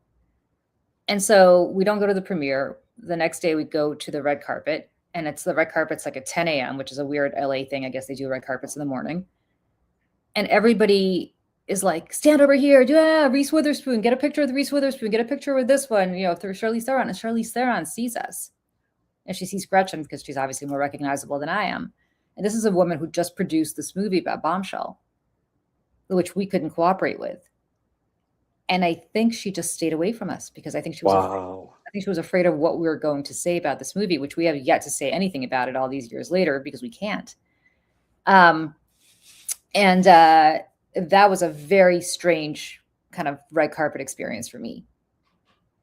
And so we don't go to the premiere. The next day we go to the red carpet, and the red carpet's like at 10 a.m., which is a weird LA thing. I guess they do red carpets in the morning. And everybody is like, stand over here, Reese Witherspoon, get a picture with Reese Witherspoon, get a picture with this one, through Charlize Theron. And Charlize Theron sees us. And she sees Gretchen because she's obviously more recognizable than I am. And this is a woman who just produced this movie about Bombshell, which we couldn't cooperate with. And I think she just stayed away from us because I think she was afraid of what we were going to say about this movie, which we have yet to say anything about it all these years later because we can't. And that was a very strange kind of red carpet experience for me.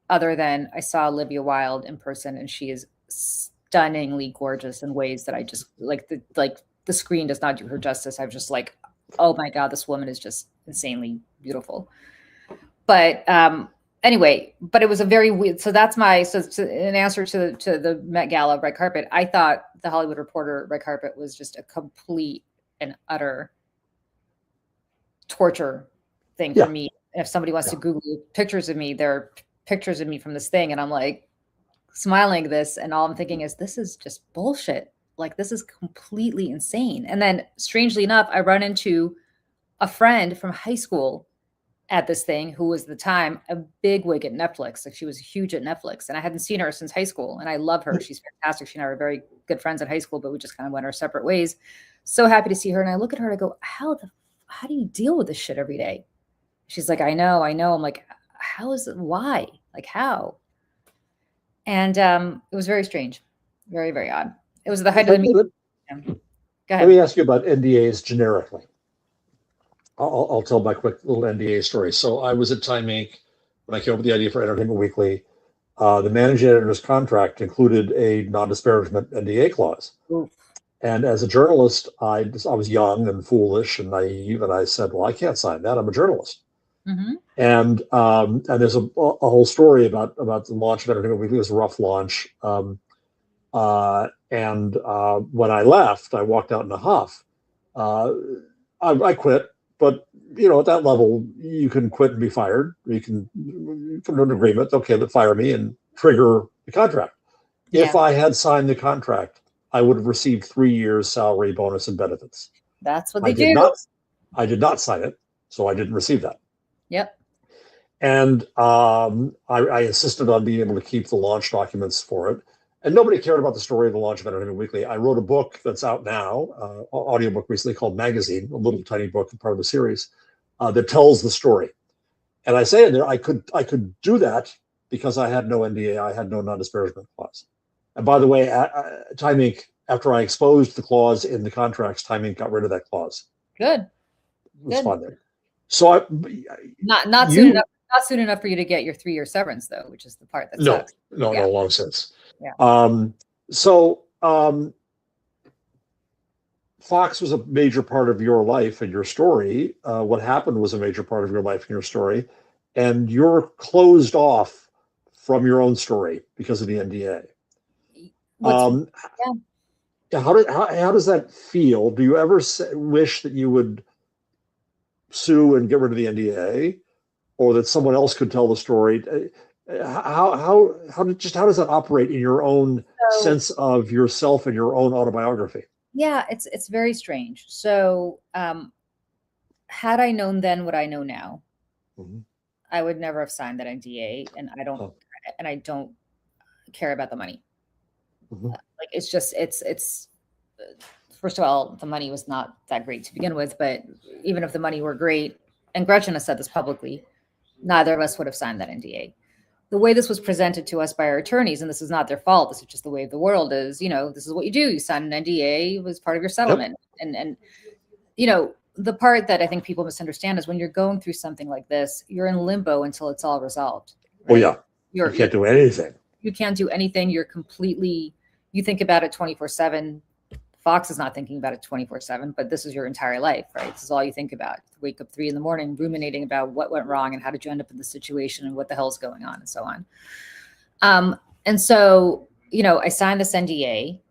Other than I saw Olivia Wilde in person, and she is stunningly gorgeous in ways that I just the screen does not do her justice. I'm just like, oh my God, this woman is just insanely beautiful. But anyway, but it was a very weird. So that's in answer to the Met Gala red carpet. I thought the Hollywood Reporter red carpet was just a complete and utter torture thing for me. And if somebody wants to Google pictures of me, there are pictures of me from this thing, and I'm like smiling at this, and all I'm thinking is, this is just bullshit. Like, this is completely insane. And then strangely enough, I run into a friend from high school at this thing who was at the time a big wig at Netflix. Like, she was huge at Netflix, and I hadn't seen her since high school, and I love her. She's fantastic. She and I were very good friends in high school, but we just kind of went our separate ways. So happy to see her. And I look at her and I go, how do you deal with this shit every day? She's like, I know. I'm like, how is it? Why? Like, how? And it was very strange. Very, very odd. It was the height of the meeting. Go ahead. Let me ask you about NDAs generically. I'll tell my quick little NDA story. So I was at Time Inc. when I came up with the idea for Entertainment Weekly. The managing editor's contract included a non-disparagement NDA clause. Oof. And as a journalist, I was young and foolish and naive, and I said, well, I can't sign that. I'm a journalist. Mm-hmm. And there's a whole story about the launch of Entertainment Weekly. It was a rough launch. When I left, I walked out in a huff. I quit. But, at that level, you can quit and be fired. You can come to an agreement, okay, but fire me and trigger the contract. Yeah. If I had signed the contract, I would have received 3 years salary, bonus, and benefits. That's what they do. I did not sign it, so I didn't receive that. Yep. And I insisted on being able to keep the launch documents for it. And nobody cared about the story of the launch of Entertainment Weekly. I wrote a book that's out now, audiobook recently called Magazine, a little tiny book, part of the series, that tells the story. And I say in there, I could do that because I had no NDA, I had no non-disparagement clause. And by the way, Time Inc., after I exposed the clause in the contracts, Time Inc. got rid of that clause. Good. It was fun there. So not soon enough for you to get your 3-year severance, though, which is the part that sucks. No, long since. Yeah. Fox was a major part of your life and your story. What happened was a major part of your life and your story, and you're closed off from your own story because of the NDA. How does that feel? Do you ever wish that you would sue and get rid of the NDA, or that someone else could tell the story? How does that operate in your own sense of yourself and your own autobiography? Yeah, it's very strange. So had I known then what I know now, mm-hmm. I would never have signed that NDA, and I don't care about the money. Mm-hmm. Like, it's just it's first of all, the money was not that great to begin with, but even if the money were great, and Gretchen has said this publicly, neither of us would have signed that NDA. The way this was presented to us by our attorneys, and this is not their fault, this is just the way of the world, is, this is what you do. You sign an NDA as part of your settlement. Yep. And the part that I think people misunderstand is when you're going through something like this, you're in limbo until it's all resolved. Right? Oh, yeah. You can't do anything. You can't do anything. You're completely, you think about it 24/7, Fox is not thinking about it 24/7, but this is your entire life, right? This is all you think about. Wake up 3 a.m, ruminating about what went wrong and how did you end up in this situation and what the hell's going on and so on. And so, I signed this NDA,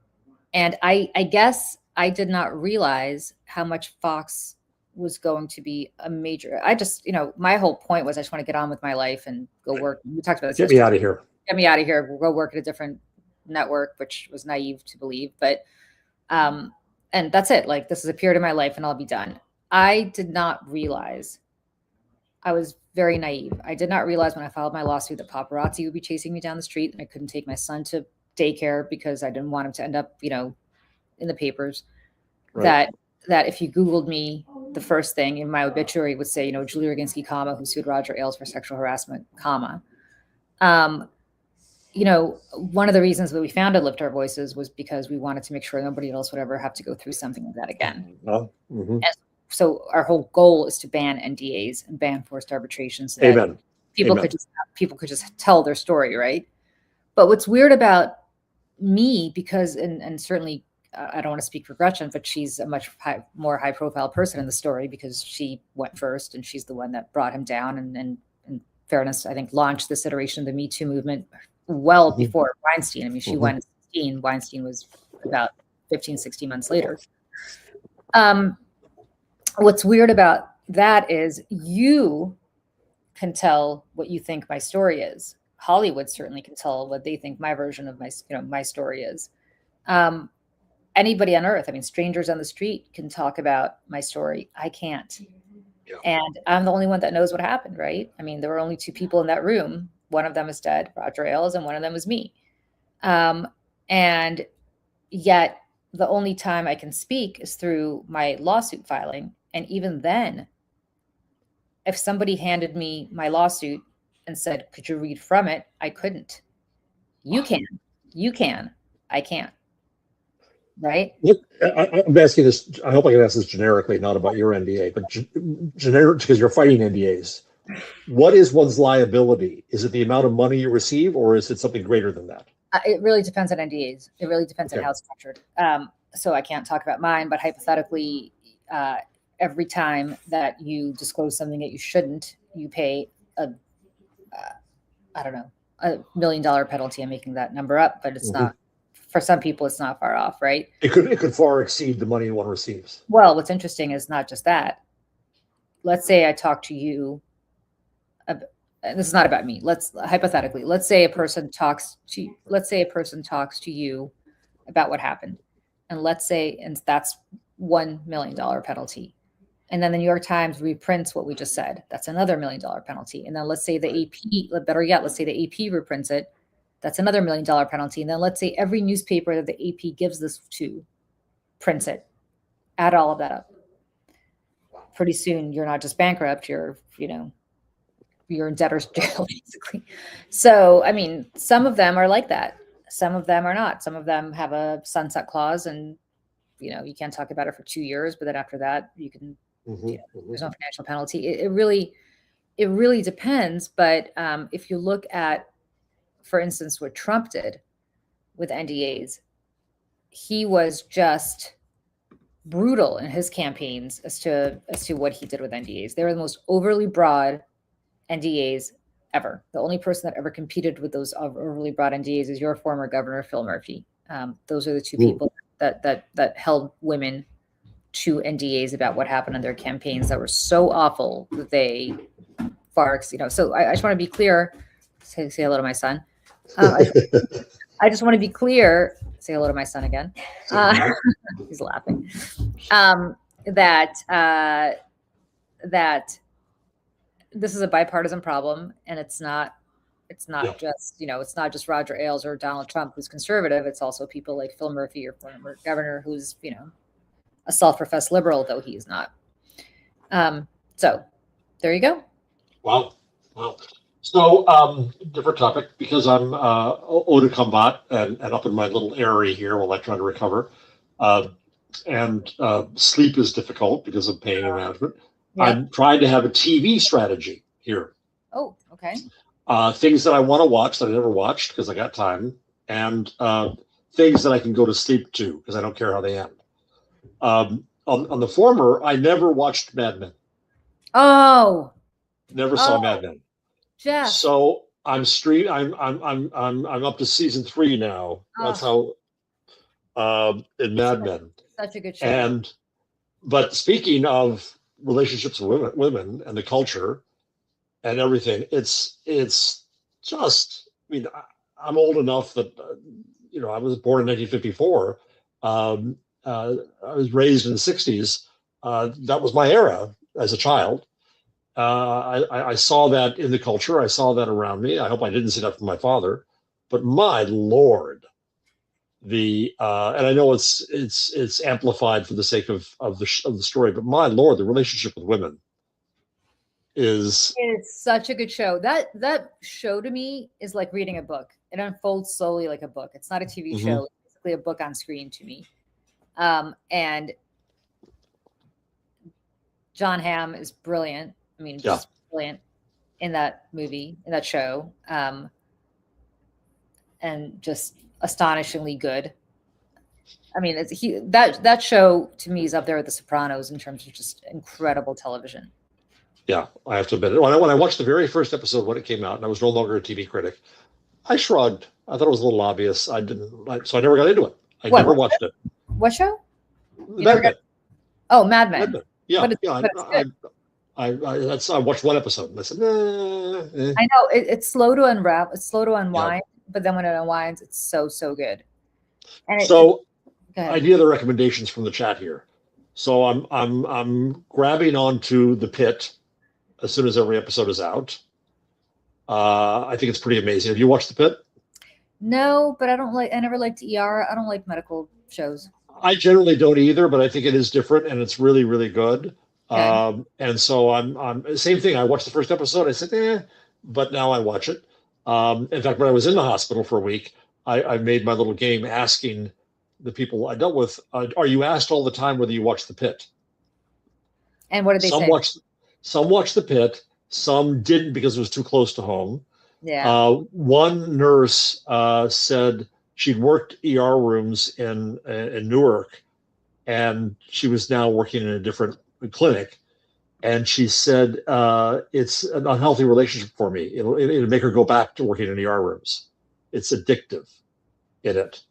and I guess I did not realize how much Fox was going to be a major. I just, my whole point was I just want to get on with my life and go work. We talked about this. Get me out of here. Get me out of here. We'll go work at a different network, which was naive to believe, but and that's it. Like, this is a period of my life and I'll be done. I did not realize, I was very naive. I did not realize when I filed my lawsuit that paparazzi would be chasing me down the street and I couldn't take my son to daycare because I didn't want him to end up, in the papers. Right. That if you Googled me, the first thing in my obituary would say, Julie Roginski, comma, who sued Roger Ailes for sexual harassment, comma. One of the reasons that we founded Lift Our Voices was because we wanted to make sure nobody else would ever have to go through something like that again. And so our whole goal is to ban NDAs and ban forced arbitration so that people could just tell their story, right? But what's weird about me, because and certainly I don't want to speak for Gretchen, but she's a much more high profile person in the story because she went first and she's the one that brought him down and in fairness, I think launched this iteration of the Me Too movement well before Weinstein. I mean, she went at 16. Weinstein was about 15, 16 months later. What's weird about that is you can tell what you think my story is. Hollywood certainly can tell what they think my version of my story is. Anybody on earth, I mean, strangers on the street can talk about my story. I can't. Yeah. And I'm the only one that knows what happened, right? I mean, there were only two people in that room. One of them is dead, Roger Ailes, and one of them was me. And yet the only time I can speak is through my lawsuit filing. And even then, if somebody handed me my lawsuit and said, could you read from it? I couldn't. You can. I can't. Right? Look, I'm asking this, I hope I can ask this generically, not about your NDA, but generic, because you're fighting NDAs. What is one's liability? Is it the amount of money you receive, or is it something greater than that? It really depends on NDAs. It really depends on how it's structured. So I can't talk about mine, but hypothetically, every time that you disclose something that you shouldn't, you pay $1 million penalty. I'm making that number up, but it's not. For some people, it's not far off, right? It could far exceed the money one receives. Well, what's interesting is not just that. Let's say I talk to you. This is not about me. Let's say a person talks to you about what happened, and that's $1 million penalty. And then the New York Times reprints what we just said. That's another $1 million penalty. And then let's say the AP, better yet, let's say the AP reprints it. That's another $1 million penalty. And then let's say every newspaper that the AP gives this to prints it. Add all of that up. Pretty soon, you're not just bankrupt, you're in debtor's jail, basically. So, I mean, some of them are like that. Some of them are not. Some of them have a sunset clause and, you can't talk about it for 2 years, but then after that, you can, there's no financial penalty. It really depends. But if you look at, for instance, what Trump did with NDAs, he was just brutal in his campaigns as to what he did with NDAs. They were the most overly broad NDAs ever. The only person that ever competed with those overly broad NDAs is your former governor, Phil Murphy. Those are the two people that held women to NDAs about what happened on their campaigns that were so awful that they far, So I just want to be clear. Say hello to my son. I just want to be clear. Say hello to my son again. He's laughing. That this is a bipartisan problem, and it's not just Roger Ailes or Donald Trump who's conservative. It's also people like Phil Murphy, your former governor, who's a self-professed liberal, though he is not. So there you go. Wow. So different topic, because I'm eau de combat and up in my little area here while I try to recover. And sleep is difficult because of pain management. Yeah. I'm trying to have a TV strategy here. Oh, okay. Things that I want to watch that I never watched because I got time, and things that I can go to sleep to because I don't care how they end. On the former, I never watched Mad Men. Oh, Never saw Mad oh, Men. Jeff. So I'm up to season 3 now. That's Oh, how in Mad such, Men. such a good show. And but speaking of relationships with women and the culture and everything, it's just. I mean, I'm old enough that I was born in 1954. Um, I was raised in the 60s. That was my era as a child. I saw that in the culture. I saw that around me. I hope I didn't see that from my father, but my lord, and I know it's amplified for the sake of the story, but my lord, the relationship with women is It's such a good show. That show to me is like reading a book. It unfolds slowly like a book. It's not a TV mhm. show. It's basically a book on screen to me. And John Hamm is brilliant. I mean, Yeah, just brilliant in that movie, in that show, and just astonishingly good. I mean, that show to me is up there with The Sopranos in terms of just incredible television. yeah. I have to admit it. When I watched the very first episode when it came out, and I was no longer a TV critic, I shrugged. I thought it was a little obvious. I didn't, so I never got into it. I What never what, watched it. what show? You never Mad got? Men. Oh, Mad Mad Men. Men. Yeah, But yeah. it's good. I watched one episode and I said, I know it's slow to unwrap. It's slow to yeah. unwind, but then when it unwinds, it's so good. And So go ahead. idea the recommendations from the chat here. So I'm grabbing onto the pit as soon as every episode is out. I think it's pretty amazing. Have you watched the pit? No, but I don't like. I never liked ER. I don't like medical shows. I generally don't either, but I think it is different and it's really, really good. Okay. And so I'm same thing. I watched the first episode. I said, but now I watch it. In fact, when I was in the hospital for a week, I made my little game asking the people I dealt with, are you asked all the time whether you watch the pit? And what did they Some say? watched, some watched the pit, some didn't because it was too close to home. Yeah. One nurse said she'd worked ER rooms in Newark, and she was now working in a different clinic. And she said it's an unhealthy relationship for me. It'll make her go back to working in ER rooms. It's addictive in it,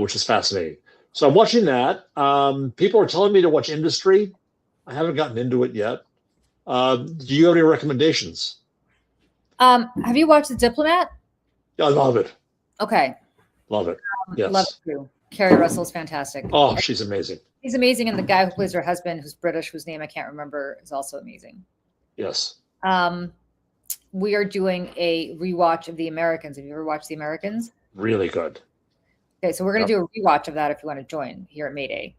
which is fascinating. So I'm watching that. People are telling me to watch Industry. I haven't gotten into it yet. Do you have any recommendations? Have you watched The Diplomat? Yeah, I love it. Okay. Love it. Yes. Love it too. Carrie Russell's fantastic. Oh, she's amazing. He's amazing, and the guy who plays her husband, who's British, whose name I can't remember, is also amazing. Yes. We are doing a rewatch of The Americans. Have you ever watched The Americans? Really good. Okay, so we're going to do a rewatch of that if you want to join here at Mayday.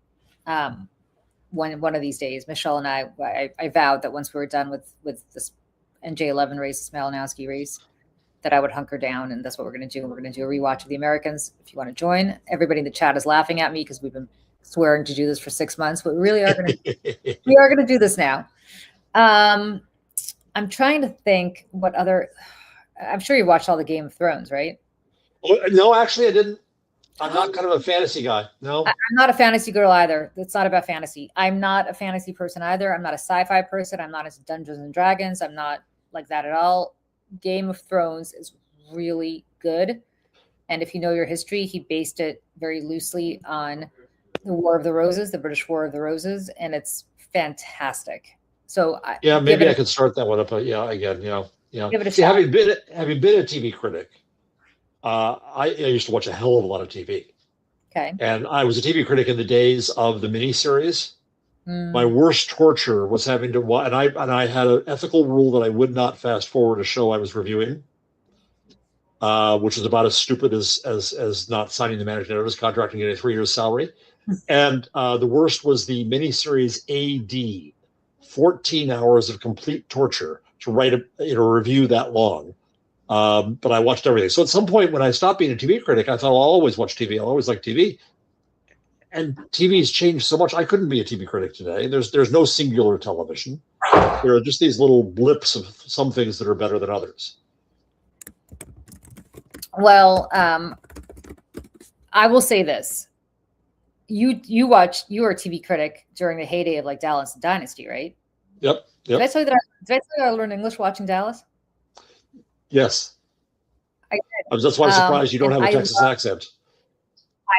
One of these days, Michelle and I vowed that once we were done with this NJ11 race, this Malinowski race, that I would hunker down, and that's what we're going to do. We're going to do a rewatch of The Americans. If you want to join, everybody in the chat is laughing at me because we've been swearing to do this for 6 months, but we really are going to. We are going to do this now. I'm trying to think what other. I'm sure you watched all the Game of Thrones, right? No, actually, I didn't. I'm not kind of a fantasy guy. No, I'm not a fantasy girl either. It's not about fantasy. I'm not a fantasy person either. I'm not a sci-fi person. I'm not into Dungeons and Dragons. I'm not like that at all. Game of Thrones is really good. And if you know your history, he based it very loosely on the War of the Roses, the British War of the Roses, and it's fantastic. So yeah, maybe I could start that one up. But yeah, again, give it a See, shot. having been a TV critic, I used to watch a hell of a lot of TV. Okay. And I was a TV critic in the days of the miniseries. My worst torture was having to watch, and I had an ethical rule that I would not fast forward a show I was reviewing, which was about as stupid as not signing the managing editor's contract and getting a 3 years salary. And the worst was the miniseries AD, 14 hours of complete torture to write a review that long. But I watched everything. So at some point when I stopped being a TV critic, I thought, well, I'll always watch TV. I'll always like TV. And TV's changed so much. I couldn't be a TV critic today. There's no singular television. There are just these little blips of some things that are better than others. Well, I will say this. you were a TV critic during the heyday of like Dallas and Dynasty, right? Yep. Did I tell you that I learned English watching Dallas? Yes. I did. That's why I'm surprised you don't have a Texas accent.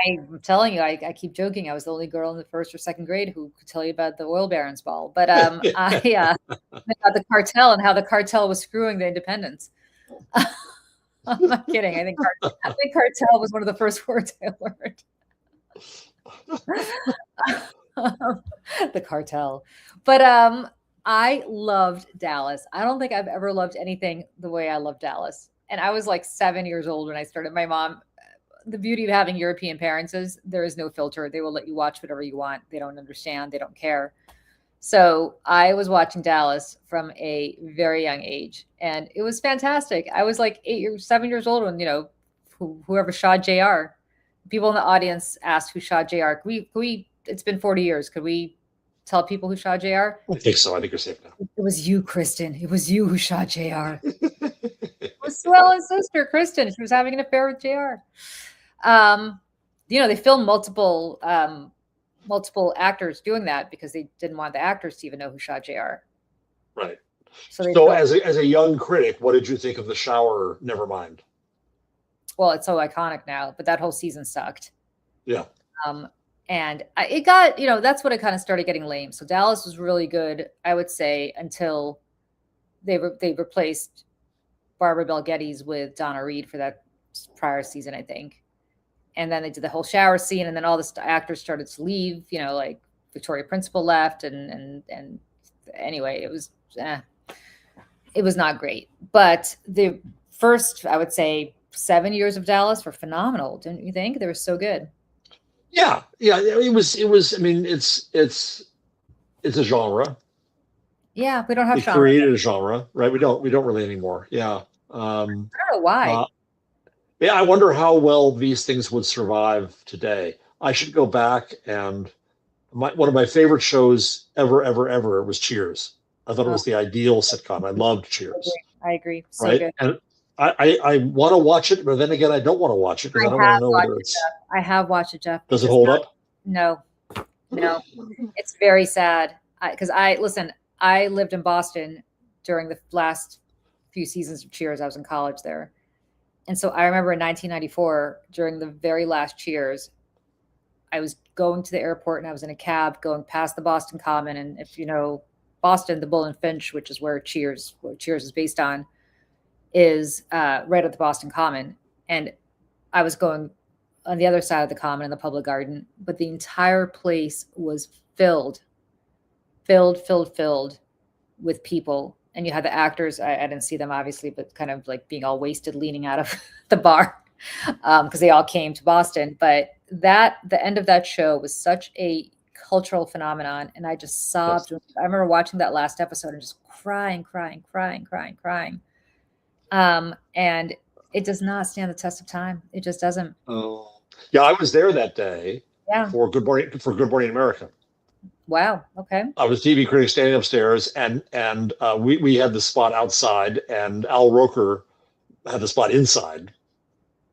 I'm telling you, I keep joking. I was the only girl in the first or second grade who could tell you about the oil barons ball. But I about the cartel and how the cartel was screwing the independents. I'm not kidding. I think cartel was one of the first words I learned. The cartel. But I loved Dallas. I don't think I've ever loved anything the way I love Dallas. And I was like 7 years old when I started. My mom, the beauty of having European parents is there is no filter. They will let you watch whatever you want. They don't understand. They don't care. So I was watching Dallas from a very young age, and it was fantastic. I was like 7 years old when, whoever shot JR. People in the audience asked who shot JR. Could we, it's been 40 years. Could we tell people who shot JR? I think so. I think you're safe now. It was you, Kristen. It was you who shot JR. It was Suella's sister, Kristen. She was having an affair with JR. They filmed multiple actors doing that because they didn't want the actors to even know who shot JR. Right. So as a young critic, what did you think of the shower Nevermind? Well, it's so iconic now, but that whole season sucked. Yeah. And it got, that's when it kind of started getting lame. So Dallas was really good, I would say, until they replaced Barbara Bel Geddes with Donna Reed for that prior season, I think. And then they did the whole shower scene, and then all the actors started to leave. Like Victoria Principal left, and anyway, it was not great. But the first, I would say, 7 years of Dallas were phenomenal, didn't you think? They were so good. Yeah. It was. I mean, it's a genre. Yeah, we don't have genre. Created a genre, right? We don't really anymore. Yeah. I don't know why. Yeah, I wonder how well these things would survive today. I should go back, and one of my favorite shows ever was Cheers. I thought it was the ideal sitcom. I loved Cheers. I agree. So right? Good. And I want to watch it, but then again, I don't want to watch it because I don't want to know whether it's. I have watched it, Jeff. Does it hold up? No. It's very sad. Because I lived in Boston during the last few seasons of Cheers. I was in college there. And so I remember in 1994, during the very last Cheers, I was going to the airport and I was in a cab going past the Boston Common. And if you know Boston, the Bull and Finch, which is where Cheers is based on, is right at the Boston Common. And I was going on the other side of the Common in the public garden, but the entire place was filled with people. And you had the actors, I didn't see them obviously, but kind of like being all wasted, leaning out of the bar because they all came to Boston. But the end of that show was such a cultural phenomenon. And I just sobbed. Yes. I remember watching that last episode and just crying. And it does not stand the test of time. It just doesn't. Oh, yeah. I was there that day for Good Morning America. Wow. Okay. I was TV critic standing upstairs, and we had the spot outside, and Al Roker had the spot inside.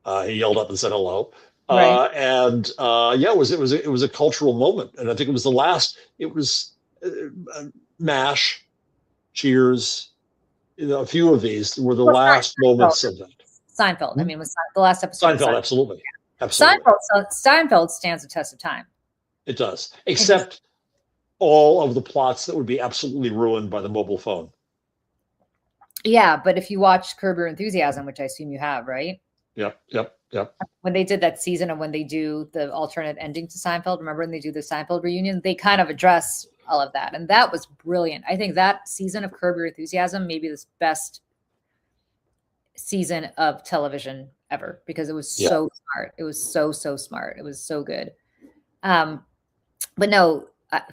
He yelled up and said hello. Right. It was a cultural moment, and I think it was the last. It was MASH, Cheers. A few of these were the last moments of that. Seinfeld. I mean, it was the last episode. Seinfeld, absolutely. Seinfeld stands the test of time. It does, except all of the plots that would be absolutely ruined by the mobile phone. Yeah, but if you watch Curb Your Enthusiasm, which I assume you have, right? Yep. When they did that season and when they do the alternate ending to Seinfeld, remember when they do the Seinfeld reunion, they kind of address all of that. And that was brilliant. I think that season of Curb Your Enthusiasm may be the best season of television ever because it was so smart. It was so smart. It was so good. But no,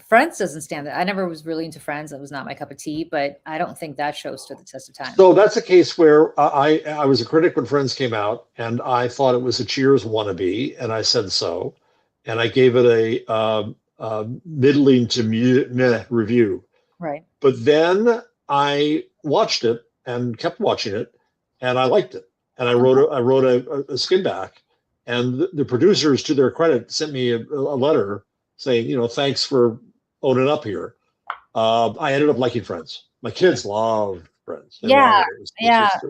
Friends doesn't stand that. I never was really into Friends. It was not my cup of tea, but I don't think that show stood the test of time. So that's a case where I was a critic when Friends came out, and I thought it was a Cheers wannabe, and I said so, and I gave it a middling to meh review. Right. But then I watched it and kept watching it, and I liked it, and I wrote a skin back, And the producers, to their credit, sent me a letter saying, thanks for owning up here. I ended up liking Friends. My kids loved Friends. They Yeah, loved it. It's yeah. just,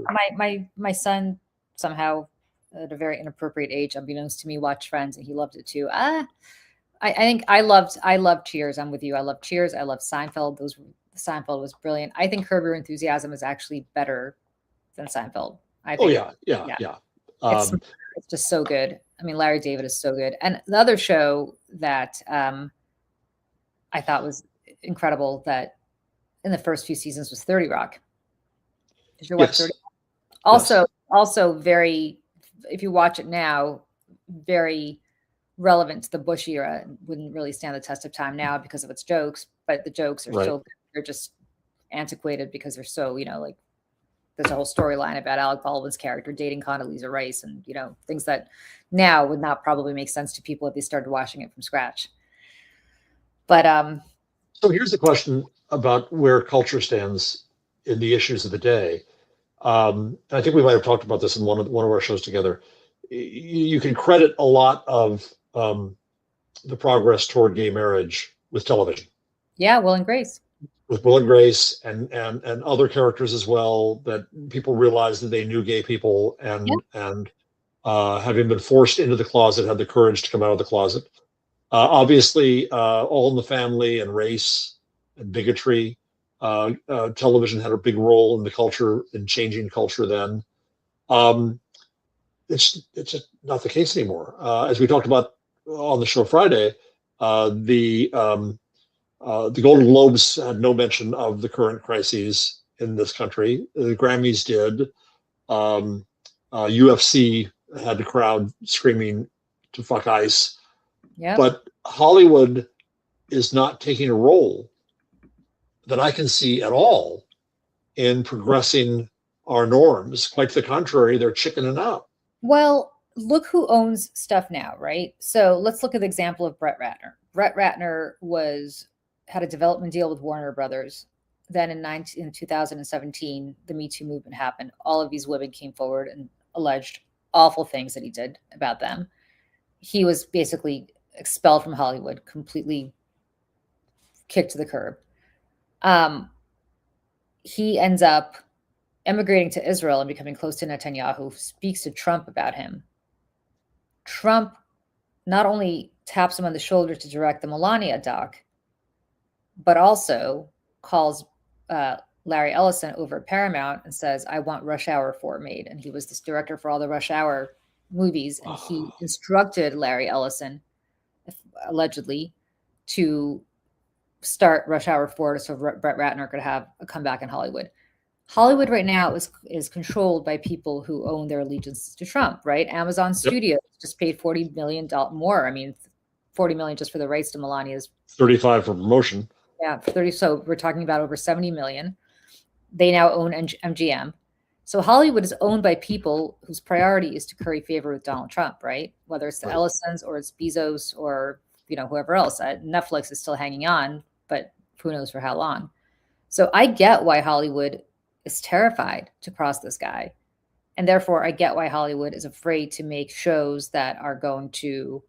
My son somehow at a very inappropriate age, unbeknownst to me, watched Friends and he loved it too. I think I loved Cheers. I'm with you. I love Cheers. I love Seinfeld. Seinfeld was brilliant. I think Curb Your Enthusiasm is actually better than Seinfeld. I oh think, yeah. it's Um, it's just so good. I mean, Larry David is so good. And the other show that I thought was incredible that in the first few seasons was 30 Rock. Did you watch yes, 30? yes. Also very, if you watch it now, very relevant to the Bush era. Wouldn't really stand the test of time now because of its jokes, but the jokes are Right. still, they're just antiquated because they're so, like there's a whole storyline about Alec Baldwin's character dating Condoleezza Rice and, things that now would not probably make sense to people if they started watching it from scratch. But So here's the question about where culture stands in the issues of the day. And I think we might have talked about this in one of our shows together. You can credit a lot of the progress toward gay marriage with television, yeah, Will and Grace. with Will and Grace and other characters as well, that people realized that they knew gay people Yeah. and having been forced into the closet, had the courage to come out of the closet. Obviously, All in the Family and race and bigotry. Television had a big role in the culture, in changing culture then. Um, it's just not the case anymore. As we talked about on the show Friday, the Golden Globes had no mention of the current crises in this country. The Grammys did. UFC had the crowd screaming to fuck ICE. Yeah. But Hollywood is not taking a role that I can see at all in progressing our norms. Quite the contrary, they're chickening out. Well, look who owns stuff now, right? So let's look at the example of Brett Ratner. Brett Ratner had a development deal with Warner Brothers. Then in 2017, the Me Too movement happened. All of these women came forward and alleged awful things that he did about them. He was basically expelled from Hollywood, completely kicked to the curb. He ends up emigrating to Israel and becoming close to Netanyahu, who speaks to Trump about him. Trump not only taps him on the shoulder to direct the Melania doc, but also calls Larry Ellison over at Paramount and says, I want Rush Hour 4 made. And he was this director for all the Rush Hour movies. And he instructed Larry Ellison, allegedly, to start Rush Hour 4 so Brett Ratner could have a comeback in Hollywood. Hollywood right now is controlled by people who own their allegiance to Trump, right? Amazon Studios just paid $40 million more. I mean, $40 million just for the rights to Melania's. 35 for promotion. Yeah, 30. So we're talking about over 70 million. They now own MGM. So Hollywood is owned by people whose priority is to curry favor with Donald Trump, right? Whether it's the Ellisons or it's Bezos or whoever else. Netflix is still hanging on, but who knows for how long. So I get why Hollywood is terrified to cross this guy. And therefore, I get why Hollywood is afraid to make shows that are going to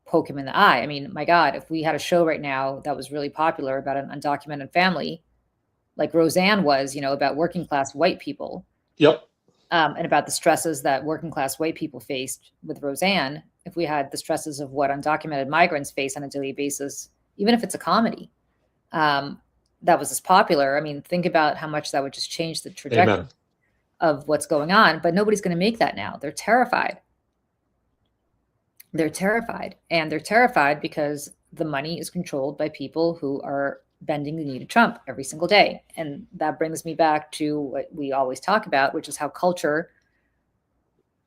poke him in the eye. I mean, my God, if we had a show right now that was really popular about an undocumented family, like Roseanne was, about working class white people. Yep. And about the stresses that working class white people faced with Roseanne, if we had the stresses of what undocumented migrants face on a daily basis, even if it's a comedy, that was as popular. I mean, think about how much that would just change the trajectory of what's going on. But nobody's going to make that now. They're terrified. They're terrified. And they're terrified because the money is controlled by people who are bending the knee to Trump every single day. And that brings me back to what we always talk about, which is how culture,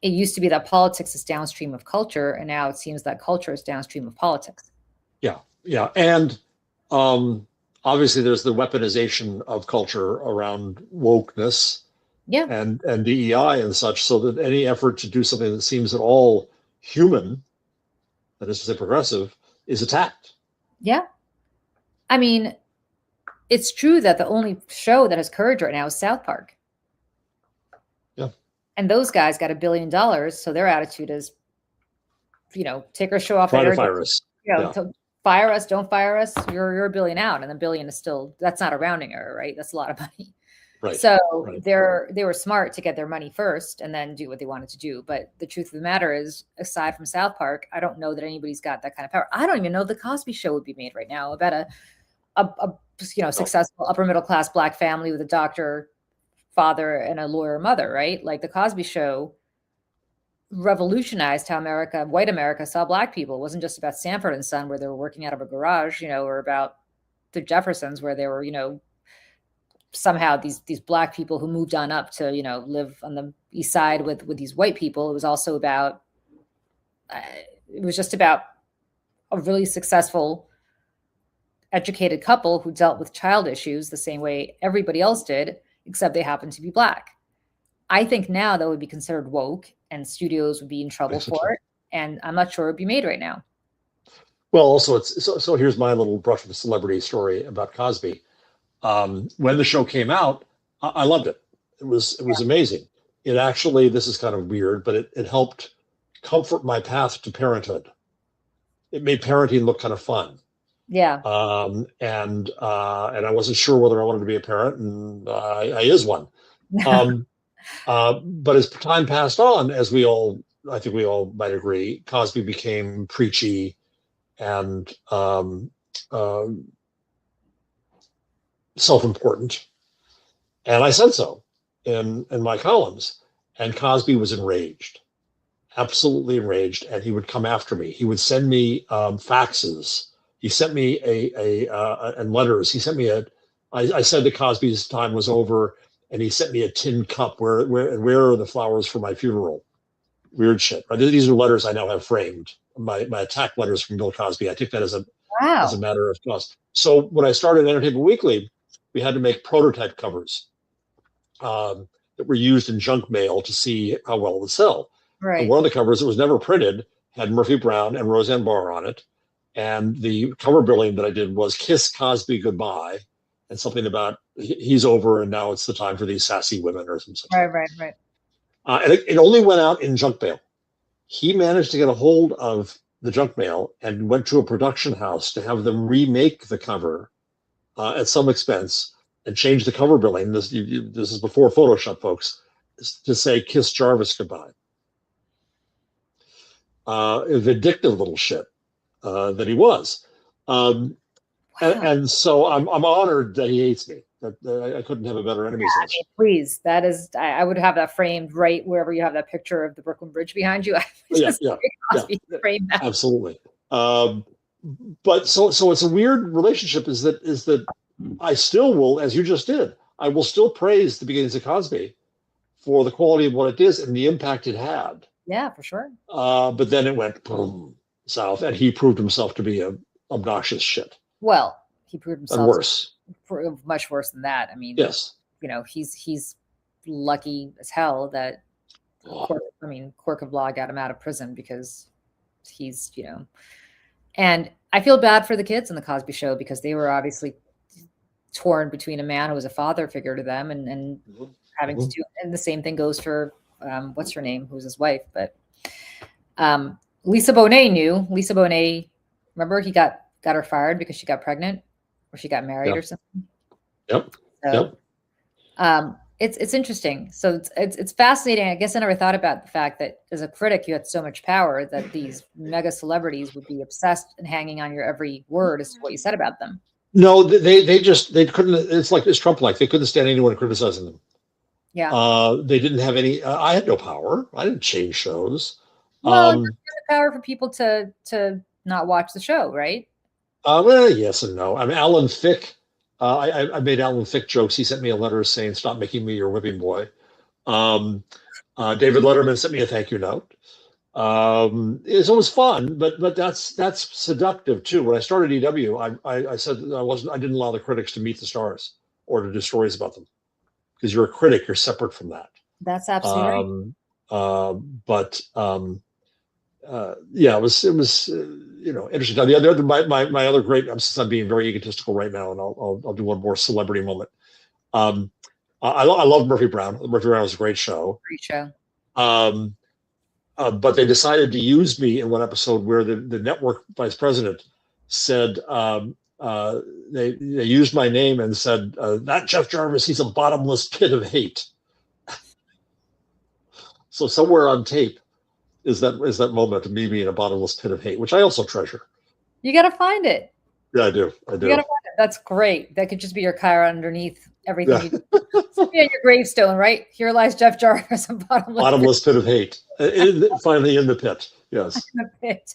it used to be that politics is downstream of culture. And now it seems that culture is downstream of politics. Yeah. Yeah. And obviously there's the weaponization of culture around wokeness and DEI and such, so that any effort to do something that seems at all human, that is to say progressive, is attacked. Yeah. I mean, it's true that the only show that has courage right now is South Park. Yeah. And those guys got $1 billion. So their attitude is, take our show off Try the to air. fire us. Yeah. Fire us, don't fire us. You're a billion out, and the billion is still, that's not a rounding error, right? That's a lot of money. Right. So Right. they were smart to get their money first and then do what they wanted to do. But the truth of the matter is, aside from South Park, I don't know that anybody's got that kind of power. I don't even know the Cosby Show would be made right now about a successful upper middle class Black family with a doctor father and a lawyer mother, right? Like the Cosby Show revolutionized how white America saw Black people. It wasn't just about Sanford and Son, where they were working out of a garage, or about the Jeffersons, where they were, somehow these Black people who moved on up to, live on the East Side with these white people. It was also about, it was just about a really successful, educated couple who dealt with child issues the same way everybody else did, except they happened to be Black. I think now that would be considered woke, and studios would be in trouble for it. And I'm not sure it'd be made right now. Well, also, so here's my little brush with celebrity story about Cosby. When the show came out, I loved it. It was amazing. It actually, this is kind of weird, but it helped comfort my path to parenthood. It made parenting look kind of fun. Yeah. And I wasn't sure whether I wanted to be a parent, and I is one. But as time passed on, I think we all might agree, Cosby became preachy and self-important, and I said so in my columns. And Cosby was enraged, absolutely enraged, and he would come after me. He would send me faxes. He sent me and letters. He sent me I said that Cosby's time was over, and he sent me a tin cup. Where are the flowers for my funeral? Weird shit. Right? These are letters I now have framed. My attack letters from Bill Cosby. I take that as a matter of cost. So when I started Entertainment Weekly, we had to make prototype covers that were used in junk mail to see how well it would sell. Right. And one of the covers that was never printed had Murphy Brown and Roseanne Barr on it. And the cover billing that I did was "Kiss Cosby Goodbye," and something about he's over and now it's the time for these sassy women or something. Right. And it only went out in junk mail. He managed to get a hold of the junk mail and went to a production house to have them remake the cover at some expense and change the cover billing. This is before Photoshop, folks, to say "Kiss Jarvis Goodbye." A vindictive little shit that he was. And so I'm honored that he hates me. That I couldn't have a better enemy. Yeah, I mean, please, that is, I would have that framed right wherever you have that picture of the Brooklyn Bridge behind you. Frame that. Absolutely. But so it's a weird relationship. Is that I still will, as you just did, I will still praise the beginnings of Cosby for the quality of what it is and the impact it had. Yeah, for sure. But then it went boom south, and he proved himself to be a obnoxious shit. Well, he proved himself and worse. Much worse than that. I mean, yes, he's lucky as hell that Court of Law got him out of prison, because he's, and I feel bad for the kids in the Cosby Show, because they were obviously torn between a man who was a father figure to them and having to do, and the same thing goes for what's her name, who's his wife, but Lisa Bonet, remember he got her fired because she got pregnant or she got married or something. Yep. So, it's interesting. So it's fascinating. I guess I never thought about the fact that as a critic, you had so much power that these mega celebrities would be obsessed and hanging on your every word as to what you said about them. No, they couldn't. It's Trump-like. They couldn't stand anyone criticizing them. Yeah. They didn't have any. I had no power. I didn't change shows. Well, it's the power for people to not watch the show, right? Well, yes and no. I mean, Alan Thicke. I made Alan Thicke jokes. He sent me a letter saying, "Stop making me your whipping boy." David Letterman sent me a thank you note. It's always fun, but that's seductive too. When I started EW, I said that I didn't allow the critics to meet the stars or to do stories about them, because you're a critic. You're separate from that. That's absolutely right. Yeah, it was interesting. Now, the other my other great, since I'm being very egotistical right now, and I'll do one more celebrity moment. I love Murphy Brown. Murphy Brown was a great show. Great show. But they decided to use me in one episode where the network vice president said they used my name and said that Jeff Jarvis, he's a bottomless pit of hate. So somewhere on tape is that moment of me being a bottomless pit of hate, which I also treasure. You got to find it. Yeah, I do. You got to find it. That's great. That could just be your Kyra underneath everything. Yeah. You do. On your gravestone, right? Here lies Jeff Jarvis, a bottomless pit of hate. Finally in the pit. Yes. In the pit.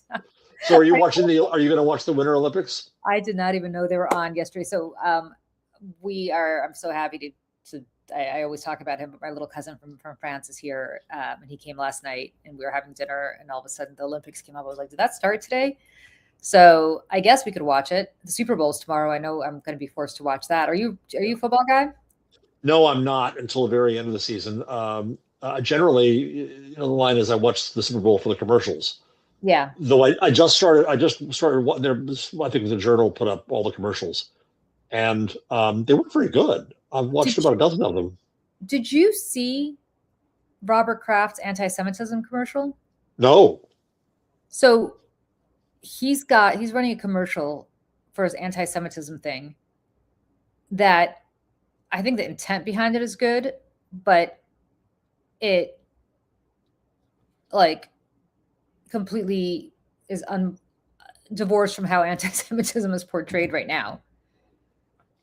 So are you watching are you going to watch the Winter Olympics? I did not even know they were on yesterday. So I'm so happy to I always talk about him, but my little cousin from France is here, and he came last night, and we were having dinner, and all of a sudden the Olympics came up. I was like, did that start today? So I guess we could watch it. The Super Bowl's tomorrow. I know I'm going to be forced to watch that. Are you a football guy? No, I'm not until the very end of the season. Generally, the line is I watch the Super Bowl for the commercials. Yeah. Though I just started there. I think the Journal put up all the commercials, and they weren't very good. I've watched about a dozen of them. Did you see Robert Kraft's anti-Semitism commercial? No. So he's running a commercial for his anti-Semitism thing that I think the intent behind it is good, but it like completely is divorced from how anti-Semitism is portrayed right now.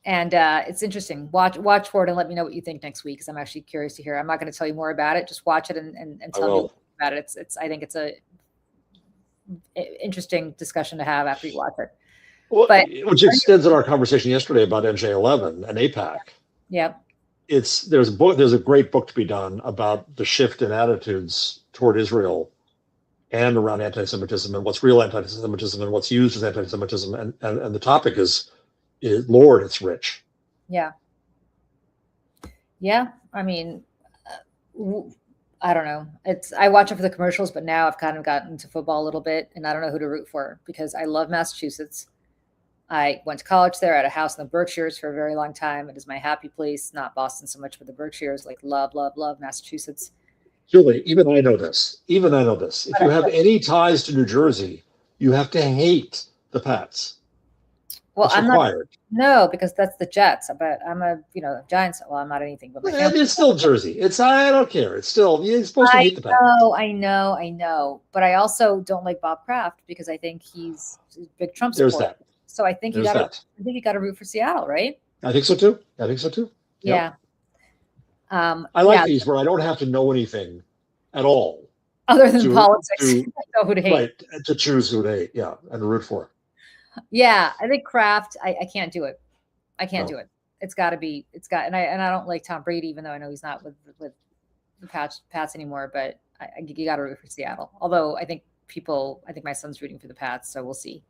And it's interesting. Watch for it and let me know what you think next week, because I'm actually curious to hear. I'm not going to tell you more about it. Just watch it and tell me about it. I think it's a interesting discussion to have after you watch it. Well, which extends on our conversation yesterday about NJ11 and AIPAC. Yep. There's a great book to be done about the shift in attitudes toward Israel and around anti-Semitism and what's real anti-Semitism and what's used as anti-Semitism. And the topic is Lord, it's rich. Yeah. Yeah. I mean, I don't know. I watch it for the commercials, but now I've kind of gotten into football a little bit, and I don't know who to root for because I love Massachusetts. I went to college there. I had a house in the Berkshires for a very long time. It is my happy place, not Boston so much, but the Berkshires. Like love Massachusetts. Julie, even I know this. If you have any ties to New Jersey, you have to hate the Pats. Well, I'm required. No, because that's the Jets. But I'm a Giants. Well, I'm not anything. But it's still Jersey. I don't care. It's still you're supposed to hate the Pats. I know. But I also don't like Bob Kraft because I think he's a big Trump supporter. There's that. So I think you got to root for Seattle, right? I think so too. Yeah. I like these where I don't have to know anything at all, other than politics. To know who to hate. Right, to choose who to hate. Yeah, and to root for. Yeah, I think Kraft. I can't do it. I can't do it. It's got to be. And I don't like Tom Brady, even though I know he's not with the Pats anymore. But you got to root for Seattle. Although I think my son's rooting for the Pats, so we'll see.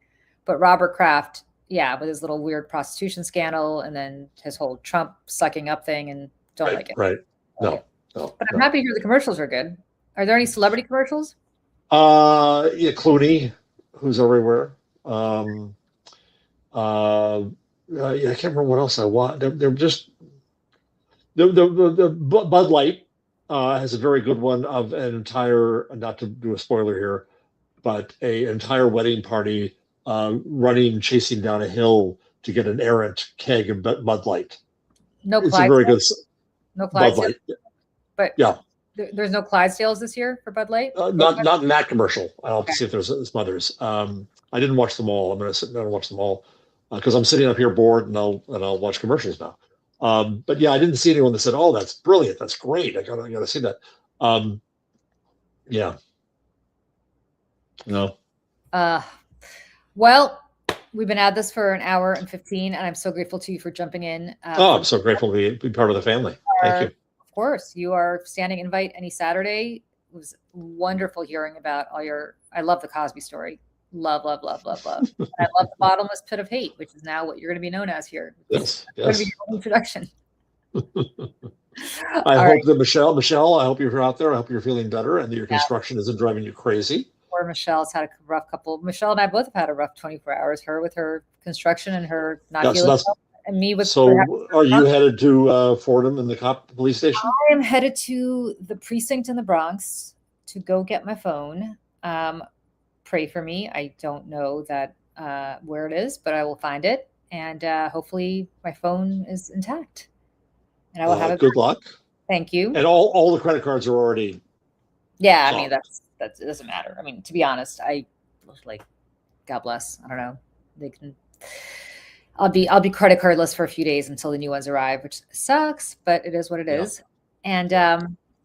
But Robert Kraft, with his little weird prostitution scandal and then his whole Trump sucking up thing, and don't like it. Right. No. But I'm happy to hear the commercials are good. Are there any celebrity commercials? Clooney, who's everywhere. I can't remember what else I want. They're just the Bud Light has a very good one of an entire, not to do a spoiler here, but an entire wedding party chasing down a hill to get an errant keg of Bud Light. It's a very good. No Bud Light. But yeah. There's no Clydesdales this year for Bud Light? Not in that commercial. I'll see if there's some others. I didn't watch them all. I'm going to sit down and watch them all because I'm sitting up here bored and I'll watch commercials now. But yeah, I didn't see anyone that said, "Oh, that's brilliant. That's great. I gotta see that." Yeah. No. Well, we've been at this for an hour and 15, and I'm so grateful to you for jumping in. I'm so grateful to be part of the family. Thank you. Of course, you are standing invite any Saturday. It was wonderful hearing about I love the Cosby story. Love. I love the bottomless pit of hate, which is now what you're going to be known as here. Yes. Going to be your introduction. I hope that Michelle, I hope you're out there. I hope you're feeling better and that your construction isn't driving you crazy. Poor Michelle's had a rough couple. Michelle and I both have had a rough 24 hours. Her with her construction and her not feeling well, and me with. So, are you headed to Fordham and the police station? I am headed to the precinct in the Bronx to go get my phone. Pray for me. I don't know that where it is, but I will find it, and hopefully my phone is intact, and I will have it Good back. luck. Thank you. And all the credit cards are already. Yeah, I mean solved. it doesn't matter. I mean, to be honest, I like, God bless. I don't know. They can. I'll be credit cardless for a few days until the new ones arrive, which sucks, but it is what it Yeah. is. And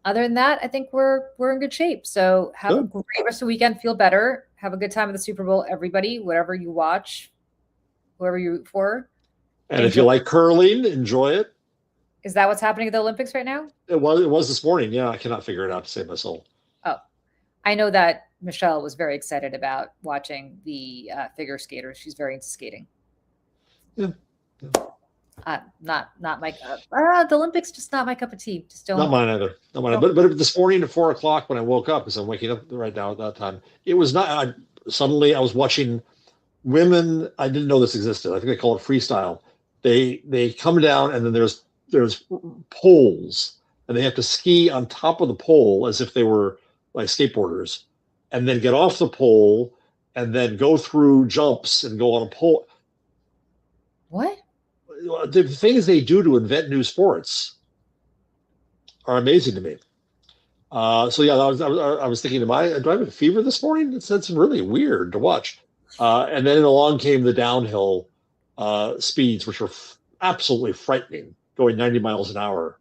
other than that, I think we're in good shape. So have a great rest of the weekend. Feel better. Have a good time at the Super Bowl, everybody. Whatever you watch, whoever you root for. And if you like curling, enjoy it. Is that what's happening at the Olympics right now? It was this morning. Yeah, I cannot figure it out to save my soul. Oh, I know that Michelle was very excited about watching the figure skaters. She's very into skating. Yeah. Not my the Olympics, just not my cup of tea. Just don't. Not mine either. Not mine. But this morning at 4:00 when I woke up, because I'm waking up right now at that time, it was not. Suddenly I was watching women. I didn't know this existed. I think they call it freestyle. They come down and then there's poles and they have to ski on top of the pole as if they were like skateboarders, and then get off the pole and then go through jumps and go on a pole. What? The things they do to invent new sports are amazing to me. So yeah, I was thinking, do I have a fever this morning? It's really weird to watch. And then along came the downhill speeds, which were absolutely frightening, going 90 miles an hour.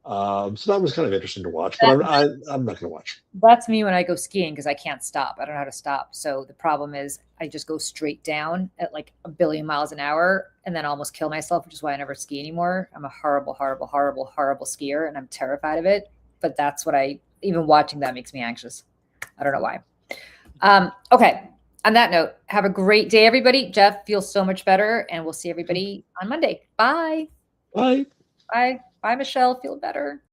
So that was kind of interesting to watch, but I'm not going to watch. That's me when I go skiing because I can't stop. I don't know how to stop. So the problem is I just go straight down at like a billion miles an hour and then almost kill myself, which is why I never ski anymore. I'm a horrible, horrible, horrible, horrible skier, and I'm terrified of it. But that's what even watching that makes me anxious. I don't know why. Okay. On that note, have a great day, everybody. Jeff feels so much better, and we'll see everybody on Monday. Bye. Bye. Bye. Bye, Michelle. Feel better.